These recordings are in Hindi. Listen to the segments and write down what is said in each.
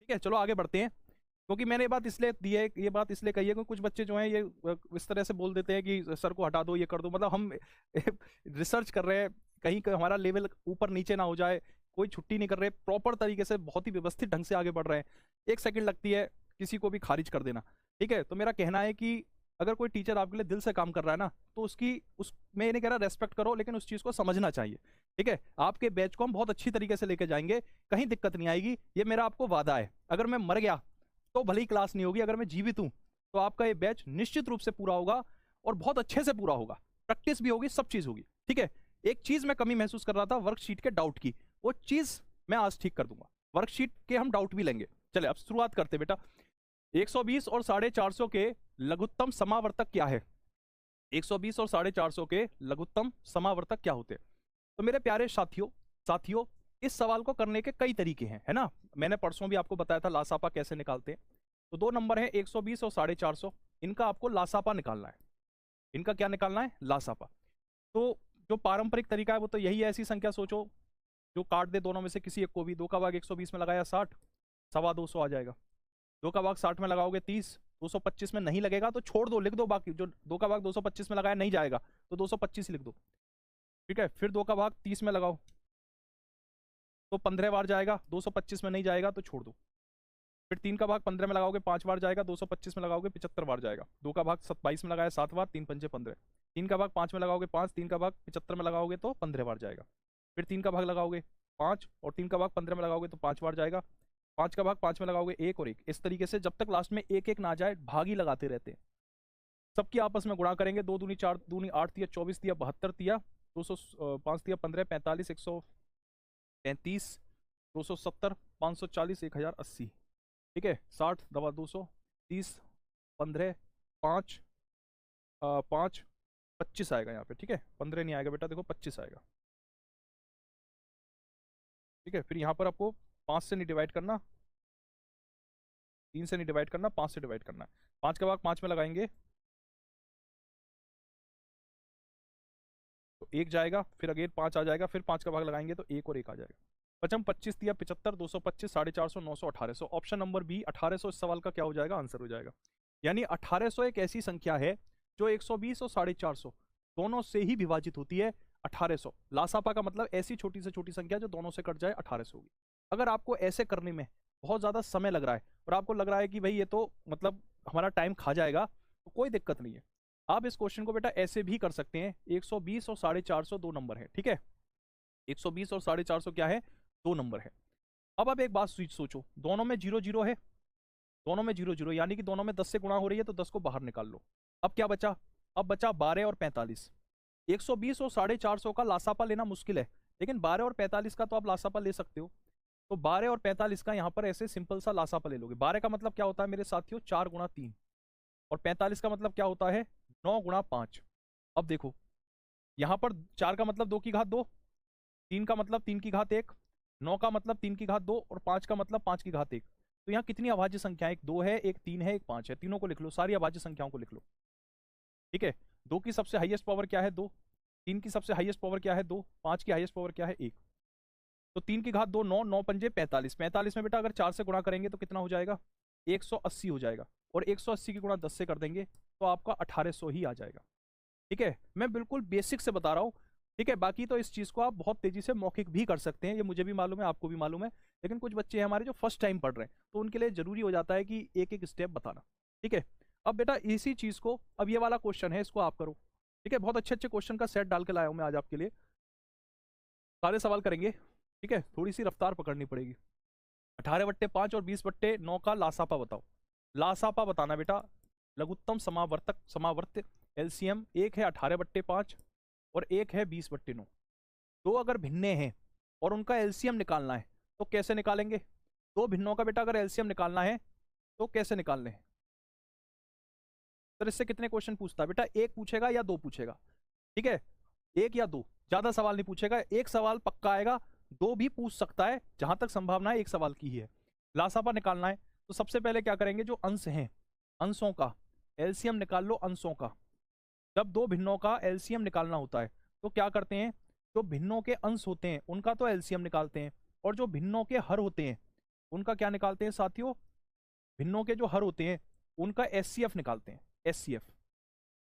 ठीक है, चलो आगे बढ़ते हैं। क्योंकि मैंने ये बात इसलिए दी है, ये बात इसलिए कही है, क्योंकि कुछ बच्चे जो हैं ये इस तरह से बोल देते हैं कि सर को हटा दो, ये कर दो, मतलब हम रिसर्च कर रहे हैं, कहीं हमारा लेवल ऊपर नीचे ना हो जाए, कोई छुट्टी नहीं कर रहे, प्रॉपर तरीके से बहुत ही व्यवस्थित ढंग से आगे बढ़ रहे हैं। 1 सेकंड लगती है किसी को भी खारिज कर देना। ठीक है, तो मेरा कहना है कि अगर कोई टीचर आपके लिए दिल से काम कर रहा है ना, तो उसकी उस मैं ये नहीं कह रहा रेस्पेक्ट करो, लेकिन उस चीज़ को समझना चाहिए। ठीक है, आपके बैच को हम बहुत अच्छी तरीके से लेके जाएंगे, कहीं दिक्कत नहीं आएगी, ये मेरा आपको वादा है। अगर मैं मर गया तो भले ही क्लास नहीं होगी, अगर मैं जीवित हूं तो आपका ये बैच निश्चित रूप से पूरा होगा, और बहुत अच्छे से पूरा होगा, प्रैक्टिस भी होगी, सब चीज होगी। ठीक है, एक चीज मैं कमी महसूस कर रहा था वर्कशीट के डाउट की, वो चीज मैं आज ठीक कर दूंगा। वर्कशीट के हम डाउट भी लेंगे। चले अब शुरुआत करते बेटा। 120 और 450 के लघुत्तम समावर्तक क्या है? 120 और 450 के लघुत्तम समावर्तक क्या होते हैं? तो मेरे प्यारे साथियों साथियों इस सवाल को करने के कई तरीके हैं, है ना। मैंने परसों भी आपको बताया था लासापा कैसे निकालते हैं। तो दो नंबर है 120 और 450, इनका आपको लासापा निकालना है। इनका क्या निकालना है? लासापा। तो जो पारंपरिक तरीका है वो तो यही है, ऐसी संख्या सोचो जो काट दे दोनों में से किसी एक को भी। 2 का भाग 120 में लगाया 60, 250 आ जाएगा। 2 का भाग 60 में लगाओगे 30, 225 में नहीं लगेगा तो छोड़ दो, लिख दो बाकी। जो 2 का भाग 225 में लगाया नहीं जाएगा तो 225 ही लिख दो। ठीक है, फिर 2 का भाग 30 में लगाओ तो 15 बार जाएगा, 225 में नहीं जाएगा तो छोड़ दो। फिर 3 का भाग 15 में लगाओगे 5 बार जाएगा, 225 में लगाओगे 75 बार जाएगा। 2 का भाग 22 में लगाया 7 बार, 3 पंजे 15। 3 का भाग 5 में लगाओगे 5, 3 का भाग 75 में लगाओगे तो 15 बार जाएगा। फिर 3 का भाग लगाओगे 5 और 3 का भाग 15 में लगाओगे तो 5 बार जाएगा। 5 का भाग 5 में लगाओगे 1 और 1, इस तरीके से जब तक लास्ट में 1 1 ना जाए भाग ही लगाते रहते हैं। सबकी आपस में गुणा करेंगे, 2 दूनी 4 दूनी 8 तिया 24 तिया 72 तिया 200 5 तिया 15 45 135 270 540 1080। ठीक है, 60 दवा 200 30 15 5 5 25 आएगा यहाँ पे। ठीक है, 15 नहीं आएगा बेटा, देखो 25 आएगा। ठीक है, फिर यहाँ पर आपको 5 से नहीं डिवाइड करना, 3 से नहीं डिवाइड करना, 5 से डिवाइड करना है। 5 का भाग 5 में लगाएंगे तो 1 जाएगा, फिर अगेन 5 आ जाएगा, फिर 5 का भाग लगाएंगे तो 1 और 1 आ जाएगा। पचम 25 दिया 75 225 450 900 1800। ऑप्शन नंबर बी 1800 इस सवाल का क्या हो जाएगा? आंसर हो जाएगा। यानी 1800 एक ऐसी संख्या है जो 120 और 450 दोनों से ही विभाजित होती है। 1800 लासापा का मतलब ऐसी छोटी से छोटी संख्या जो दोनों से कट जाए 1800 होगी। अगर आपको ऐसे करने में बहुत ज्यादा समय लग रहा है और आपको लग रहा है कि भाई ये तो मतलब हमारा टाइम खा जाएगा, तो कोई दिक्कत नहीं है, आप इस क्वेश्चन को बेटा ऐसे भी कर सकते हैं। 120 और 450 दो नंबर है। ठीक है, 120 और 450 क्या है? दो नंबर है। अब आप एक बात सोचो, दोनों में 0 0 है, दोनों में 0 0 यानी कि दोनों में 10 से गुणा हो रही है, तो 10 को बाहर निकाल लो। अब क्या बचा? अब बचा 12 और 45। 120 और 450 का लासापा लेना मुश्किल है, लेकिन 12 और 45 का तो आप लासापा ले सकते हो। तो 12 और 45 का यहां पर ऐसे सिंपल सा लासापा ले लोगे। 12 का मतलब क्या होता है मेरे साथियों? 4 गुणा 3। और 45 का मतलब क्या होता है? 9 गुणा 5। अब देखो, यहां पर 4 का मतलब 2 की घात 2, 3 का मतलब 3 की घात 1, 9 का मतलब 3 की घात 2 और 5 का मतलब 5 की घात 1। तो यहाँ कितनी अभाज्य संख्या है? एक 2 है, एक 3 है, एक 5 है। तीनों को लिख लो, सारी अभाज्य संख्याओं को लिख लो। ठीक है, 2 की सबसे हाईएस्ट पावर क्या है? 2। 3 की सबसे हाईएस्ट पावर क्या है? 2। 5 की हाईएस्ट पावर क्या है? 1। तो 3 की घात 2 9, 9 पंजे 45। 45 में बेटा अगर 4 से गुणा करेंगे तो कितना हो जाएगा? 180 हो जाएगा। और 180 की गुणा 10 से कर देंगे तो आपका 1800 ही आ जाएगा। ठीक है, मैं बिल्कुल बेसिक से बता रहा हूँ। ठीक है, बाकी तो इस चीज को आप बहुत तेजी से मौखिक भी कर सकते हैं, ये मुझे भी मालूम है, आपको भी मालूम है। लेकिन कुछ बच्चे हैं हमारे जो फर्स्ट टाइम पढ़ रहे हैं, तो उनके लिए जरूरी हो जाता है कि एक एक स्टेप बताना। ठीक है, अब बेटा इसी चीज को, अब ये वाला क्वेश्चन है, इसको आप करो। ठीक है, बहुत अच्छे अच्छे क्वेश्चन का सेट डाल के लाया हूं मैं आज आपके लिए, सारे सवाल करेंगे। ठीक है, थोड़ी सी रफ्तार पकड़नी पड़ेगी। 18/5 और 20/9 का लासापा बताओ। लासापा बताना बेटा। लघुत्तम समावर्तक समावर्त एलसीएम एक है 18/5 और एक है 20/9। दो अगर भिन्ने हैं और उनका एलसीएम निकालना है तो कैसे निकालेंगे? दो भिन्नों का बेटा अगर एलसीएम निकालना है तो कैसे निकालने हैं? सर इससे कितने क्वेश्चन पूछता है बेटा? एक पूछेगा या दो पूछेगा? ठीक है, एक या दो, ज्यादा सवाल नहीं पूछेगा। एक सवाल पक्का आएगा, दो भी पूछ सकता है, जहां तक संभावना है एक सवाल की ही है। लासापा निकालना है तो सबसे पहले क्या करेंगे? जो अंश हैं अंशों का एलसीएम निकाल लो। अंशों का, जब दो भिन्नों का एलसीएम निकालना होता है तो क्या करते हैं? जो भिन्नों के अंश होते हैं उनका तो एलसीएम निकालते हैं, और जो भिन्नों के हर होते हैं उनका क्या निकालते हैं साथियों, भिन्नों के जो हर होते हैं उनका एचसीएफ निकालते हैं, एचसीएफ।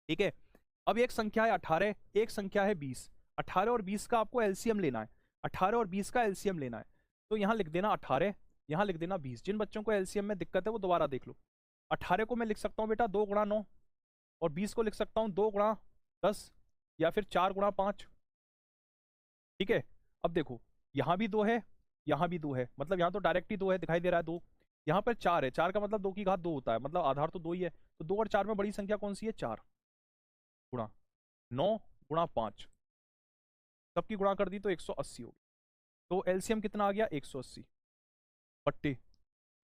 ठीक है, अब एक संख्या है 18, एक संख्या है 20। 18 और 20 का आपको एलसीएम लेना है, 18 और 20 का एलसीएम लेना है। तो यहां लिख देना 18, यहां लिख देना 20। जिन बच्चों को एलसीएम में दिक्कत है वो दोबारा देख लो। 18 को मैं लिख सकता हूं बेटा 2 गुणा 9, और 20 को लिख सकता हूं 2 गुणा 10, या फिर 4 गुणा 5। ठीक है, अब देखो यहां भी 2 है, यहां भी 2 है, मतलब यहां तो डायरेक्ट ही 2 है, दिखाई दे रहा है 2। यहां पर 4 है, 4 का मतलब 2 की घात 2 होता है, मतलब आधार तो 2 ही है। तो 2 और 4 में बड़ी संख्या कौन सी है, 4 गुणा 9 गुणा 5, सबकी गुणा कर दी तो 180 हो गई। तो एलसीएम कितना आ गया, 180 बट्टे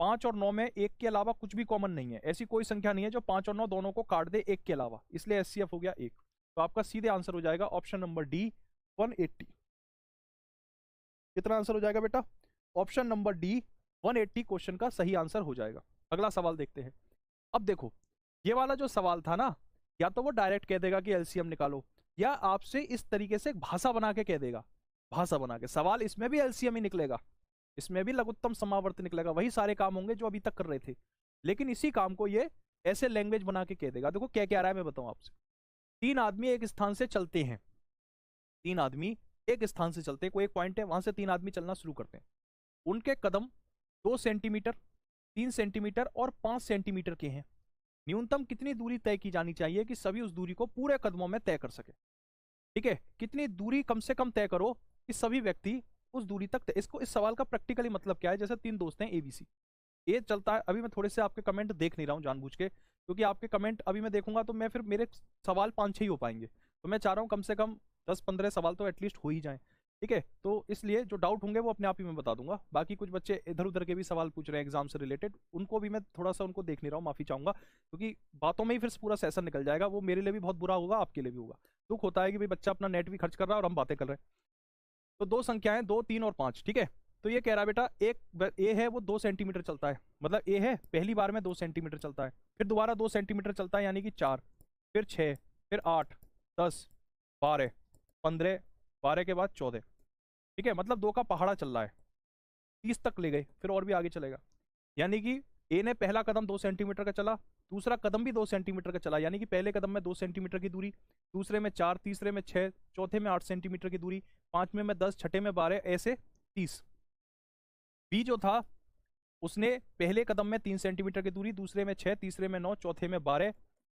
5 और 9 में 1 के अलावा कुछ भी कॉमन नहीं है, ऐसी कोई संख्या नहीं है जो 5 और 9 दोनों को काट दे 1 के अलावा, इसलिए एचसीएफ हो गया 1। तो आपका सीधे आंसर हो जाएगा ऑप्शन नंबर डी 180। कितना आंसर हो जाएगा बेटा, ऑप्शन नंबर डी 180 क्वेश्चन का सही आंसर हो जाएगा। अगला सवाल देखते हैं। अब देखो ये वाला जो सवाल था ना, या तो वो डायरेक्ट कह देगा कि एलसीएम निकालो, या आपसे इस तरीके से एक भाषा बना के कह देगा, भाषा बना के सवाल, इसमें भी एलसीएम ही निकलेगा, इसमें भी लघुत्तम समावर्त निकलेगा, वही सारे काम होंगे जो अभी तक कर रहे थे, लेकिन इसी काम को ये ऐसे लैंग्वेज बना के कह देगा। देखो क्या रहा है मैं बताऊं आपसे। 3 आदमी एक स्थान से चलते हैं, 3 आदमी एक स्थान से चलते हैं, कोई एक पॉइंट है वहां से 3 आदमी चलना शुरू करते हैं। उनके कदम 2 सेंटीमीटर, 3 सेंटीमीटर और 5 सेंटीमीटर के हैं। न्यूनतम कितनी दूरी तय की जानी चाहिए कि सभी उस दूरी को पूरे कदमों में तय कर सके। ठीक है, कितनी दूरी कम से कम तय करो कि सभी व्यक्ति उस दूरी तक इसको, इस सवाल का प्रैक्टिकली मतलब क्या है, जैसे 3 दोस्त हैं एबीसी, ए चलता है। अभी मैं थोड़े से आपके कमेंट देख नहीं रहा हूँ जानबूझ के, क्योंकि आपके कमेंट अभी मैं देखूंगा तो मैं फिर मेरे सवाल 5-6 ही हो पाएंगे, तो मैं चाह रहा हूँ कम से कम 10-15 सवाल तो एटलीस्ट हो ही जाएं। ठीक है, तो इसलिए जो डाउट होंगे वो अपने आप ही मैं बता दूंगा। बाकी कुछ बच्चे इधर उधर के भी सवाल पूछ रहे हैं एग्जाम से रिलेटेड, उनको भी मैं थोड़ा सा उनको देख नहीं रहा हूँ, माफी चाहूंगा, क्योंकि बातों में ही फिर पूरा सेशन निकल जाएगा, वो मेरे लिए भी बहुत बुरा होगा, आपके लिए भी होगा। दुख होता है कि भाई बच्चा अपना नेट भी खर्च कर रहा है और हम बातें कर रहे हैं। तो 2 संख्याएं 2, 3 और 5। ठीक है, तो ये कह रहा है बेटा एक ए है वो 2 सेंटीमीटर चलता है, मतलब ए है पहली बार में 2 सेंटीमीटर चलता है, फिर दोबारा 2 सेंटीमीटर चलता है यानी कि 4, फिर 6, फिर 8, 10, 12, 15, 12 के बाद 14। ठीक है, मतलब 2 का पहाड़ा चल रहा है, 30 तक ले गए, फिर और भी आगे चलेगा, यानी कि ए ने पहला कदम 2 सेंटीमीटर का चला, दूसरा कदम भी 2 सेंटीमीटर का चला, यानी कि पहले कदम में 2 सेंटीमीटर की दूरी, दूसरे में 4, तीसरे में 6, चौथे में 8 सेंटीमीटर की दूरी, पांचवें में 10, छठे में 12, ऐसे 30। बी जो था उसने पहले कदम में 3 सेंटीमीटर की दूरी, दूसरे में 6, तीसरे में 9, चौथे में 12,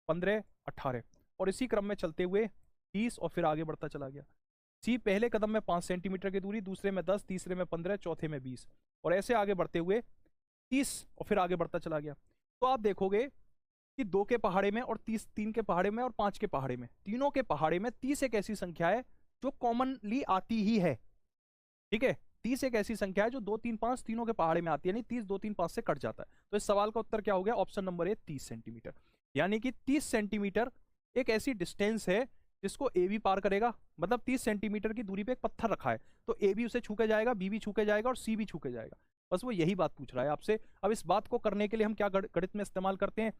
15, 18, और इसी क्रम में चलते हुए 30 और फिर आगे बढ़ता चला गया। सी पहले कदम में 5 सेंटीमीटर की दूरी, दूसरे में 10, तीसरे में 15, चौथे में 20, और ऐसे आगे बढ़ते हुए 30 और फिर आगे बढ़ता चला गया। तो आप देखोगे कि 2 के पहाड़े में और 30, 3 के पहाड़े में और 5 के पहाड़े में, तीनों के पहाड़े में 30 एक ऐसी संख्या है जो कॉमनली आती ही है। ठीक है, 30 एक ऐसी संख्या है जो 2, 3, 5 तीनों के पहाड़े में आती है, यानी 30 2, 3, 5 से कट जाता है। तो इस सवाल का उत्तर क्या हो गया, ऑप्शन नंबर ए 30 सेंटीमीटर, यानी कि 30 सेंटीमीटर एक ऐसी डिस्टेंस है जिसको ए भी पार करेगा, मतलब 30 सेंटीमीटर की दूरी पे एक पत्थर रखा है, तो ए भी उसे छू के जाएगा, बी भी छू के जाएगा और सी भी छू के जाएगा। बस वो यही बात पूछ रहा है आपसे। अब इस बात को करने के लिए हम क्या गणित में इस्तेमाल करते हैं,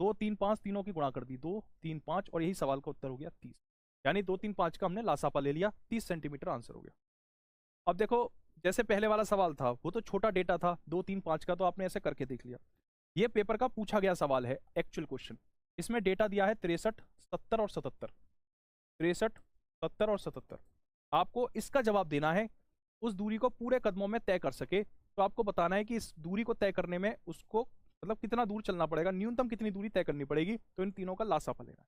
2, 3, 5 तीनों की गुणा कर दी, 2, 3, 5, और यही सवाल का उत्तर हो गया 30, यानी 2, 3, 5 का हमने लासापा ले लिया, 30 सेंटीमीटर आंसर हो गया। अब देखो जैसे पहले वाला सवाल था वो तो छोटा डेटा था 2, 3, 5 का, तो आपने ऐसे करके देख लिया। ये पेपर का पूछा गया सवाल है, एक्चुअल क्वेश्चन। इसमें डेटा दिया है 63, 70 और 77, 63, 70 और 77। आपको इसका जवाब देना है, उस दूरी को पूरे कदमों में तय कर सके, तो आपको बताना है कि इस दूरी को तय करने में उसको मतलब कितना दूर चलना पड़ेगा, न्यूनतम कितनी दूरी तय करनी पड़ेगी। तो इन तीनों का लासापा लेना है।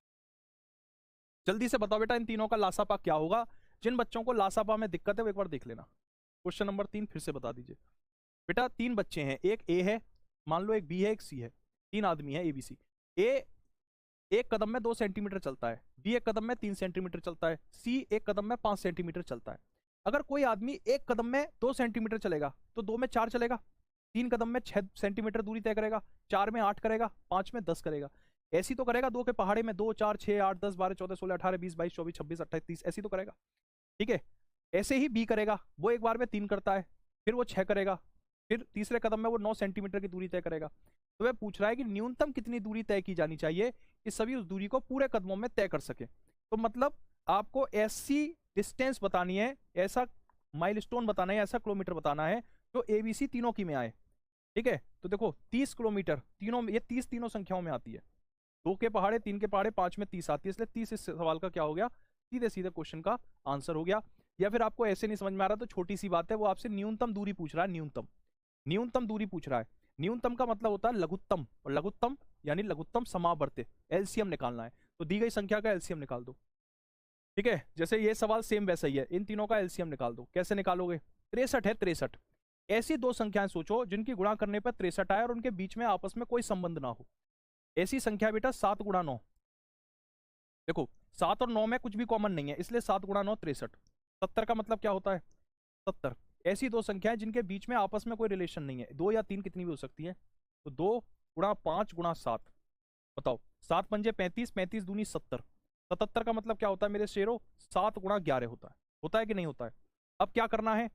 जल्दी से बताओ बेटा इन तीनों का लासापा क्या होगा। जिन बच्चों को लासापा में दिक्कत है वो एक बार देख लेना। क्वेश्चन नंबर 3 फिर से बता दीजिए बेटा। 3 बच्चे हैं, एक ए है, मान लो एक बी है, एक सी है, 3 आदमी है एबीसी। ए एक कदम में 2 सेंटीमीटर चलता है, बी एक कदम में 3 सेंटीमीटर चलता है, सी एक कदम में 5 सेंटीमीटर चलता है। अगर कोई आदमी एक कदम में 2 सेंटीमीटर चलेगा तो 2 में 4 चलेगा, 3 कदम में 6 सेंटीमीटर दूरी तय करेगा, 4 में 8 करेगा, 5 में 10 करेगा। ऐसी तो करेगा 2 के पहाड़े में 2, 4, 6, 8, 10, 12, 14, 16, 18, 20, 22, 24, 26, 28, 30, ऐसी तो करेगा। ठीक है, ऐसे ही बी करेगा, वो एक बार में 3 करता है, फिर वो 6 करेगा, फिर तीसरे कदम में वो 9 सेंटीमीटर की दूरी तय करेगा। तो वह पूछ रहा है कि न्यूनतम कितनी दूरी तय की जानी चाहिए कि सभी उस दूरी को पूरे कदमों में तय कर सके। तो मतलब आपको ऐसी डिस्टेंस बतानी है, ऐसा माइलस्टोन बताना है, ऐसा किलोमीटर बताना है जो एबीसी तीनों की में आए। ठीक है, तो देखो 30 किलोमीटर, तीनों ये 30 तीनों संख्याओं में आती है, 2 के पहाड़े, 3 के पहाड़े, 5 में 30 आती है, इसलिए 30 इस सवाल का क्या हो गया, सीधे सीधे क्वेश्चन का आंसर हो गया। या फिर आपको ऐसे नहीं समझ में आ रहा तो छोटी सी बात है, वो आपसे न्यूनतम दूरी पूछ रहा है, न्यूनतम, न्यूनतम दूरी पूछ रहा है। न्यूनतम का मतलब होता है लघुत्तम, और लघुत्तम यानी लघुत्तम समावर्त्य, एलसीएम निकालना है, तो दी गई संख्या का एलसीएम निकाल दो। ठीक है, जैसे ये सवाल सेम वैसा ही है, इन तीनों का एलसीएम निकाल दो, कैसे निकालोगे, 63 है, 63, ऐसी दो संख्याएं सोचो जिनकी गुणा करने पर 63 आए और उनके बीच में आपस में कोई संबंध ना हो। ऐसी संख्या बेटा 7 गुणा 9, देखो 7 और 9 में कुछ भी कॉमन नहीं है, इसलिए 7 गुणा 9 63, 70 का मतलब क्या होता है 70। ऐसी दो संख्याएं जिनके बीच में आपस में कोई रिलेशन नहीं है, 2 या 3 कितनी भी हो सकती है, तो 2 गुणा 5 गुणा 7, बताओ 7 पंजे 35, 35 दूनी 70, 77 का मतलब क्या होता है मेरे शेरों, 7 गुणा 11 होता है कि नहीं होता है। अब क्या करना है,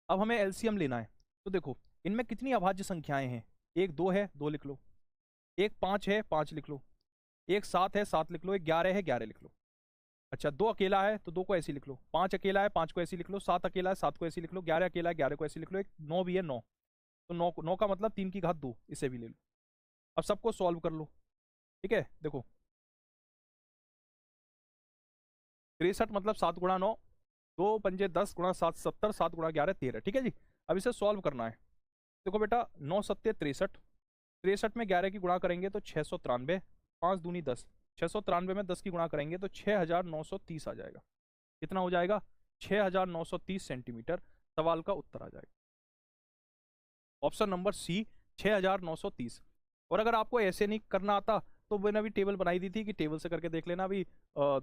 अब हमें एलसीएम लेना है, तो देखो इनमें कितनी अभाज्य संख्याएं हैं, एक 2 है 2 लिख लो, एक 5 है 5 लिख लो, एक 7 है 7 लिख लो, एक 11 है 11 लिख लो। अच्छा 2 अकेला है तो 2 को ऐसे लिख लो, 5 अकेला है 5 को ऐसे लिख लो, 7 अकेला है 7 को ऐसे लिख लो, 11 अकेला है 11 को ऐसे लिख लो, एक 9 भी है 9, तो 9 9 का मतलब 3 की घात 2, इसे भी ले लो। अब सबको सॉल्व कर लो, ठीक है, देखो 63 मतलब 7 गुणा 9, 2 पंजे 10 गुणा 7 70, 7 गुणा 11 13, ठीक है जी। अब इसे सॉल्व करना है, देखो बेटा 9 सत्ते 63, 63 में 11 की गुणा करेंगे तो 693, 5 दूनी 10, 693 में 10 की गुणा करेंगे तो 6930 आ जाएगा, कितना हो जाएगा 6930 सेंटीमीटर, सवाल का उत्तर आ जाएगा ऑप्शन नंबर सी 6930। और अगर आपको ऐसे नहीं करना आता तो मैंने अभी टेबल बनाई दी थी कि टेबल से करके देख लेना, अभी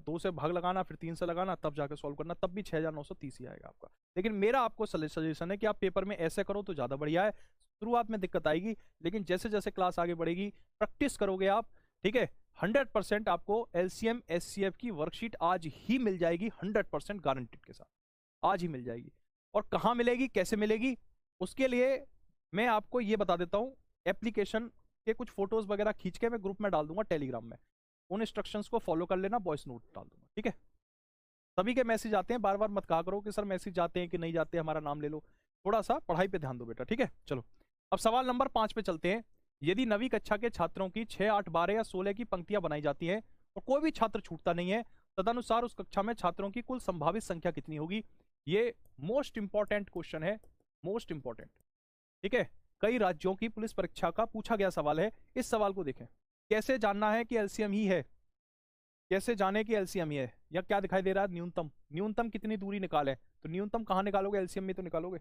2 से भाग लगाना फिर 3 से लगाना तब जाकर सॉल्व करना, तब भी 6930 ही आएगा आपका। लेकिन मेरा आपको सजेशन है कि आप पेपर में ऐसे करो तो ज़्यादा बढ़िया है, शुरुआत में दिक्कत आएगी लेकिन जैसे जैसे क्लास आगे बढ़ेगी प्रैक्टिस करोगे आप, ठीक है 100% आपको एलसीएम एचसीएफ की वर्कशीट आज ही मिल जाएगी, 100% गारंटेड के साथ आज ही मिल जाएगी। और कहाँ मिलेगी कैसे मिलेगी उसके लिए मैं आपको ये बता देता हूँ, एप्लीकेशन के कुछ फोटोज वगैरह खींच के मैं ग्रुप में डाल दूंगा टेलीग्राम में, उन इंस्ट्रक्शंस को फॉलो कर लेना, वॉइस नोट डाल दूंगा, ठीक है। सभी के मैसेज आते हैं, बार बार मत कहा करो कि सर मैसेज जाते हैं कि नहीं जाते, हमारा नाम ले लो, थोड़ा सा पढ़ाई पे ध्यान दो बेटा, ठीक है। चलो अब सवाल नंबर 5 पे चलते हैं। यदि 9वीं कक्षा के छात्रों की 6, 8, 12 या 16 की पंक्तियां बनाई जाती हैं और कोई भी छात्र छूटता नहीं है, तदनुसार उस कक्षा में छात्रों की कुल संभावित संख्या कितनी होगी। ये मोस्ट इंपॉर्टेंट क्वेश्चन है, मोस्ट इंपॉर्टेंट, ठीक है। कई राज्यों की पुलिस परीक्षा का पूछा गया सवाल है। इस सवाल को देखें, कैसे जानना है कि एलसीएम ही है, कैसे जाने की एलसीएम ही है, या क्या दिखाई दे रहा है न्यूनतम, न्यूनतम कितनी दूरी निकाले, तो न्यूनतम कहां निकालोगे, एलसीएम में तो निकालोगे।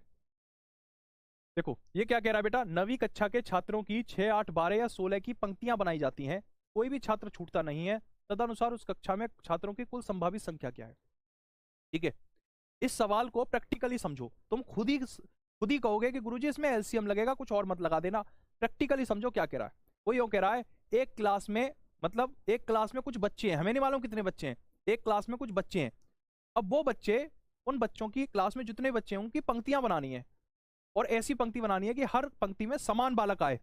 देखो ये क्या कह रहा है बेटा, 9वीं कक्षा के छात्रों की 6, 8, 12 या 16 की पंक्तियां बनाई जाती हैं, कोई भी छात्र छूटता नहीं है, तदनुसार उस कक्षा में छात्रों की कुल संभावित संख्या क्या है, ठीक है। इस सवाल को प्रैक्टिकली समझो, तुम खुद ही कहोगे कि गुरुजी इसमें एलसीएम लगेगा, कुछ और मत लगा देना, प्रैक्टिकली समझो क्या कह रहा है। वो यूं कह रहा है एक क्लास में, मतलब एक क्लास में कुछ बच्चे हैं, हमें नहीं मालूम कितने बच्चे हैं, एक क्लास में कुछ बच्चे हैं, अब वो बच्चे, उन बच्चों की क्लास में जितने बच्चे हैं उनकी पंक्तियां बनानी है, और ऐसी पंक्ति बनानी है कि हर पंक्ति में समान बालक आए,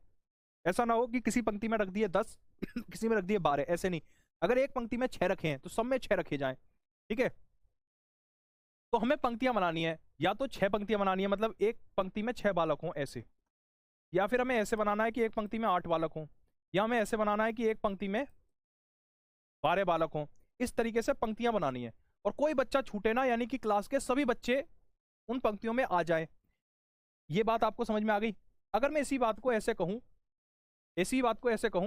ऐसा ना हो कि किसी पंक्ति में रख दिए 10 किसी में रख दिए 12, ऐसे नहीं। अगर एक पंक्ति में 6 रखे हैं तो सब में 6 रखे जाएं, ठीक है। तो हमें पंक्तियां बनानी है, या तो 6 पंक्तियां बनानी है, मतलब एक पंक्ति में 6 बालक हों ऐसे, या फिर हमें ऐसे बनाना है कि एक पंक्ति में 8 बालक हों, या हमें ऐसे बनाना है कि एक पंक्ति में 12 बालक हों। इस तरीके से पंक्तियां बनानी है, और कोई बच्चा छूटे ना, यानी कि क्लास के सभी बच्चे उन पंक्तियों में आ जाए। ये बात आपको समझ में आ गई। अगर मैं इसी बात को ऐसे कहूं,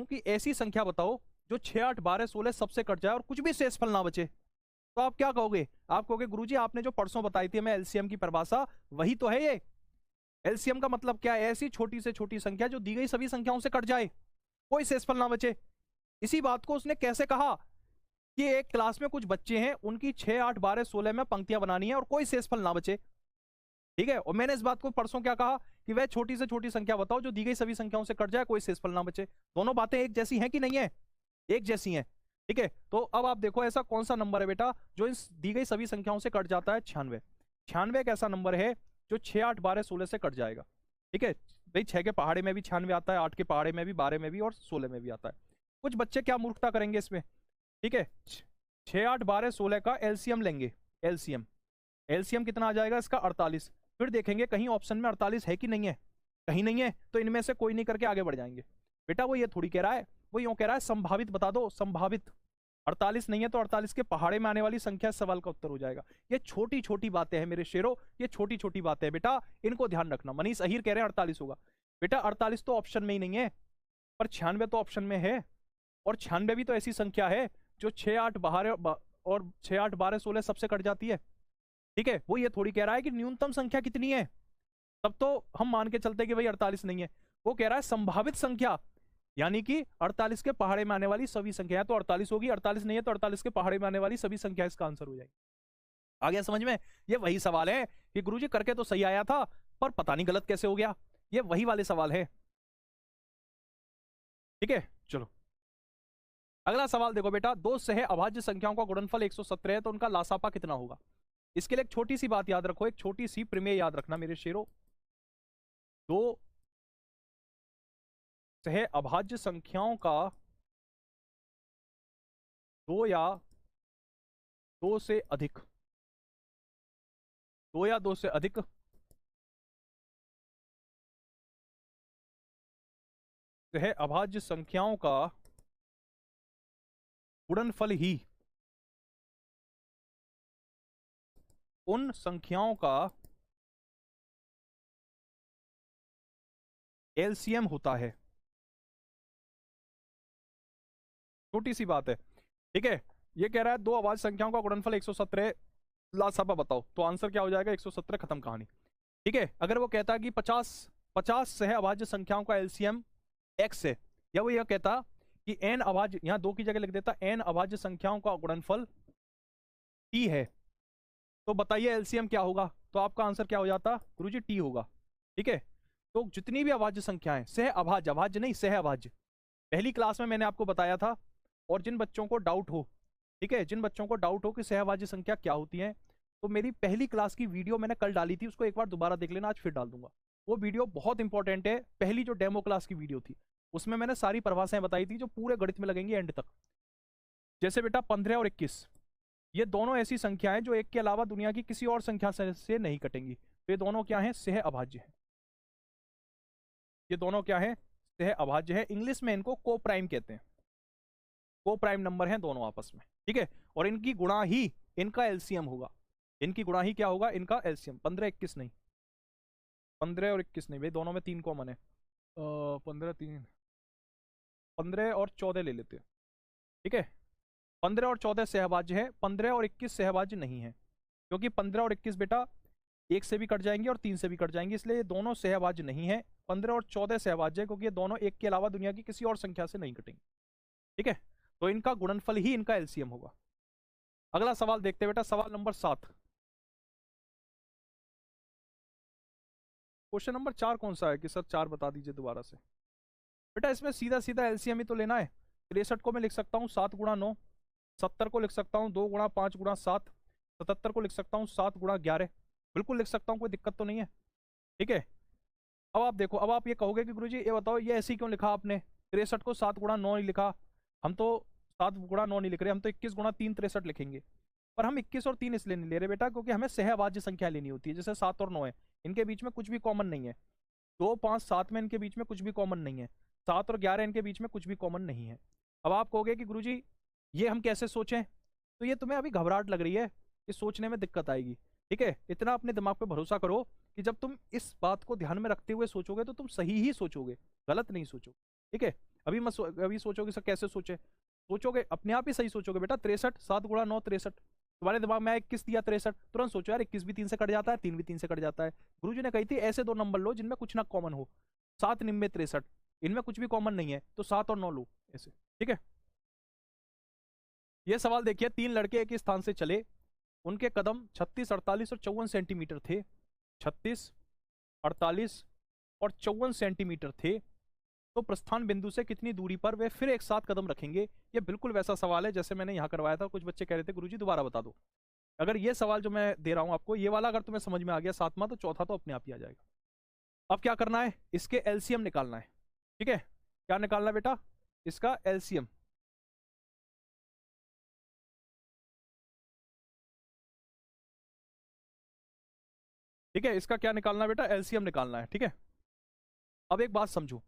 कि ऐसी संख्या बताओ जो 6, 8, 12, 16 सबसे कट जाए और कुछ भी शेषफल ना बचे, तो आप क्या कहोगे, आप कहोगे गुरुजी आपने जो परसों बताई थी हमें एलसीएम की परिभाषा, वही तो है ये। एलसीएम का मतलब क्या है, ऐसी छोटी से छोटी संख्या जो दी गई सभी संख्याओं से कट जाए, कोई शेषफल ना बचे। इसी बात को उसने कैसे कहा कि एक क्लास में कुछ बच्चे हैं, उनकी 6, 8, 12, 16 में पंक्तियां बनानी है और कोई शेषफल ना बचे, ठीक है। और मैंने इस बात को परसों क्या कहा कि वह छोटी से छोटी संख्या बताओ जो दी गई सभी संख्याओं से कट जाए, कोई शेषफल ना बचे। दोनों बातें एक जैसी हैं कि नहीं है, एक जैसी हैं, ठीक है। तो अब आप देखो ऐसा कौन सा नंबर है बेटा जो इस दी गई सभी संख्याओं से कट जाता है, 96। 96 एक ऐसा नंबर है जो 6, 8, 12, 16 से कट जाएगा, ठीक है भाई। 6 के पहाड़े में भी 96 आता है, 8 के पहाड़े में भी, 12 में भी और 16 में भी आता है। कुछ बच्चे क्या मूर्खता करेंगे इसमें, ठीक है। 6, 8, 12, 16 का एलसीएम लेंगे, एलसीएम कितना आ जाएगा इसका 48, फिर देखेंगे कहीं ऑप्शन में 48 है कि नहीं है, कहीं नहीं है, तो इनमें से कोई नहीं करके आगे बढ़ जाएंगे। बेटा वो ये थोड़ी कह रहा है, वो यूं कह रहा है संभावित बता दो, संभावित। 48 नहीं है तो 48 के पहाड़े में आने वाली संख्या इस सवाल का उत्तर हो जाएगा। ये छोटी छोटी बातें हैं मेरे शेरों, ये छोटी छोटी बातें हैं बेटा, इनको ध्यान रखना। मनीष अहीर कह रहे हैं 48 होगा। बेटा 48 तो ऑप्शन में ही नहीं है, पर 96 तो ऑप्शन में है। और 96 भी तो ऐसी संख्या है जो 6 8 12 और 6 8 12 16 सबसे कट जाती है। ठीक है, वो ये थोड़ी कह रहा है कि न्यूनतम संख्या कितनी है, तब तो हम मान के चलते कि भाई 48 नहीं है। वो कह रहा है संभावित संख्या, यानी कि 48 के पहाड़े में आने वाली सभी संख्याएं, तो 48 होगी, 48 नहीं है तो 48 के पहाड़े में आने वाली सभी संख्या इसका आंसर हो जाएगी। आ गया समझ में? ये वही सवाल है कि गुरुजी करके तो सही आया था, पर पता नहीं गलत कैसे हो गया। ये वही वाले सवाल है। ठीक है, चलो अगला सवाल देखो बेटा। दो सह अभाज्य संख्याओं का गुणनफल 117 है, तो उनका लासापा कितना होगा? इसके लिए एक छोटी सी बात याद रखो, एक छोटी सी प्रमेय याद रखना मेरे शेरों। दो सह अभाज्य संख्याओं का, दो या दो से अधिक, दो या दो से अधिक सह अभाज्य संख्याओं का गुणनफल ही उन संख्याओं का एलसीएम होता है। छोटी सी बात है, ठीक है। ये कह रहा है दो अभाज्य संख्याओं का गुणनफल 117, लासापा बताओ, तो आंसर क्या हो जाएगा? 117, खत्म कहानी। ठीक है, अगर वो कहता कि 50 सह अभाज्य संख्याओं का एलसीएम एक्स है, या वो यह कहता कि एन अभाज्य, यहां दो की जगह लिख देता एन अभाज्य संख्याओं का गुणनफल टी है, तो बताइए एलसीएम क्या होगा? तो आपका आंसर क्या हो जाता गुरुजी? टी होगा। ठीक है, तो जितनी भी अभाज्य संख्याएं, सह अभाज्य, अभाज्य नहीं सह अभाज्य, पहली क्लास में मैंने आपको बताया था। और जिन बच्चों को डाउट हो, ठीक है, जिन बच्चों को डाउट हो कि सहअभाज्य संख्या क्या होती है, तो मेरी पहली क्लास की वीडियो मैंने कल डाली थी, उसको एक बार दोबारा देख लेना, आज फिर डाल दूंगा। वो वीडियो बहुत इंपॉर्टेंट है, पहली जो डेमो क्लास की वीडियो थी, उसमें मैंने सारी परिभाषाएं बताई थी जो पूरे गणित में लगेंगी एंड तक। जैसे बेटा 15 और 21, ये दोनों ऐसी संख्याएं जो एक के अलावा दुनिया की किसी और संख्या से नहीं कटेंगी, तो ये दोनों क्या हैं? सह अभाज्य हैं। ये दोनों क्या है? सह अभाज्य है। इंग्लिश में इनको को प्राइम कहते हैं, को प्राइम नंबर हैं दोनों आपस में। ठीक है, और इनकी गुणा ही इनका एलसीएम होगा। इनकी गुणा ही क्या होगा? इनका एलसीएम। 15 21 नहीं, 15 और 21 नहीं भाई, दोनों में 3 कॉमन है। 15 3, 15 और 14 ले लेते हैं। ठीक है, 15 और 14 सहभाज्य है, 15 और 21 सहभाज्य नहीं है, क्योंकि 15 और 21 बेटा एक से भी कट जाएंगे और 3 से भी कट जाएंगे, इसलिए ये दोनों सहभाज्य नहीं है। 15 और 14 सहभाज्य है, क्योंकि ये दोनों एक के अलावा दुनिया की किसी और संख्या से नहीं कटेंगे। ठीक है, तो इनका गुणनफल ही इनका एलसीएम होगा। अगला सवाल देखते हैं बेटा, सवाल नंबर 7। क्वेश्चन नंबर 4 कौन सा है कि सर 4 बता दीजिए दोबारा से? बेटा इसमें सीधा सीधा एलसीएम ही तो लेना है। 63 को मैं लिख सकता हूँ 7 गुणा 9, 70 को लिख सकता हूँ 2 गुणा 5 गुणा 7, 77 को लिख सकता हूँ 7 गुणा 11, बिल्कुल लिख सकता हूँ, कोई दिक्कत तो नहीं है। ठीक है, अब आप देखो, अब आप ये कहोगे कि गुरुजी ये बताओ ये ऐसे ही क्यों लिखा आपने? 63 को 7 गुणा 9 नहीं लिखा, हम तो 7 गुणा 9 नहीं लिख रहे, हम तो 21 गुणा 3 63 लिखेंगे। पर हम 21 और 3 इसलिए नहीं ले रहे बेटा, क्योंकि हमें सहअभाज्य संख्या लेनी होती है। जैसे 7 और 9 है, इनके बीच में कुछ भी कॉमन नहीं है। 2 5 7 में इनके बीच में कुछ भी कॉमन नहीं है। 7 और 11 इनके बीच में कुछ भी कॉमन नहीं है। अब आप कहोगे कि गुरुजी ये हम कैसे सोचें? तो ये तुम्हें अभी घबराहट लग रही है, ये सोचने में दिक्कत आएगी। ठीक है, इतना अपने दिमाग पे भरोसा करो कि जब तुम इस बात को ध्यान में रखते हुए सोचोगे तो तुम सही ही सोचोगे, गलत नहीं सोचोगे। ठीक है, अभी मत अभी सोचोगे सर कैसे सोचे, सोचोगे अपने आप ही सही सोचोगे बेटा। 63, 7 गुणा 9 63, तुम्हारे दिमाग में 21 दिया 63, तुरंत सोचो यार 21 भी 3 से कट जाता है, 3 भी 3 से कट जाता है। गुरुजी ने कही थी ऐसे दो नंबर लो जिनमें कुछ ना कॉमन हो। 7 निम्बे 63, इनमें कुछ भी कॉमन नहीं है, तो 7 और 9 लो ऐसे। ठीक है, ये सवाल देखिए, 3 लड़के एक ही स्थान से चले, उनके कदम 36 48 और 54 सेंटीमीटर थे। 36 48 और 54 सेंटीमीटर थे, तो प्रस्थान बिंदु से कितनी दूरी पर वे फिर एक साथ कदम रखेंगे? ये बिल्कुल वैसा सवाल है जैसे मैंने यहाँ करवाया था। कुछ बच्चे कह रहे थे गुरुजी दोबारा बता दो। अगर ये सवाल जो मैं दे रहा हूँ आपको, ये वाला अगर तुम्हें समझ में आ गया सातवां, तो चौथा तो अपने आप ही आ जाएगा। अब क्या करना है? इसके एलसीएम निकालना है। ठीक है, क्या निकालना है बेटा? इसका एलसीएम। ठीक है, इसका क्या निकालना है बेटा? एलसीएम निकालना है। ठीक है, अब एक बात समझो,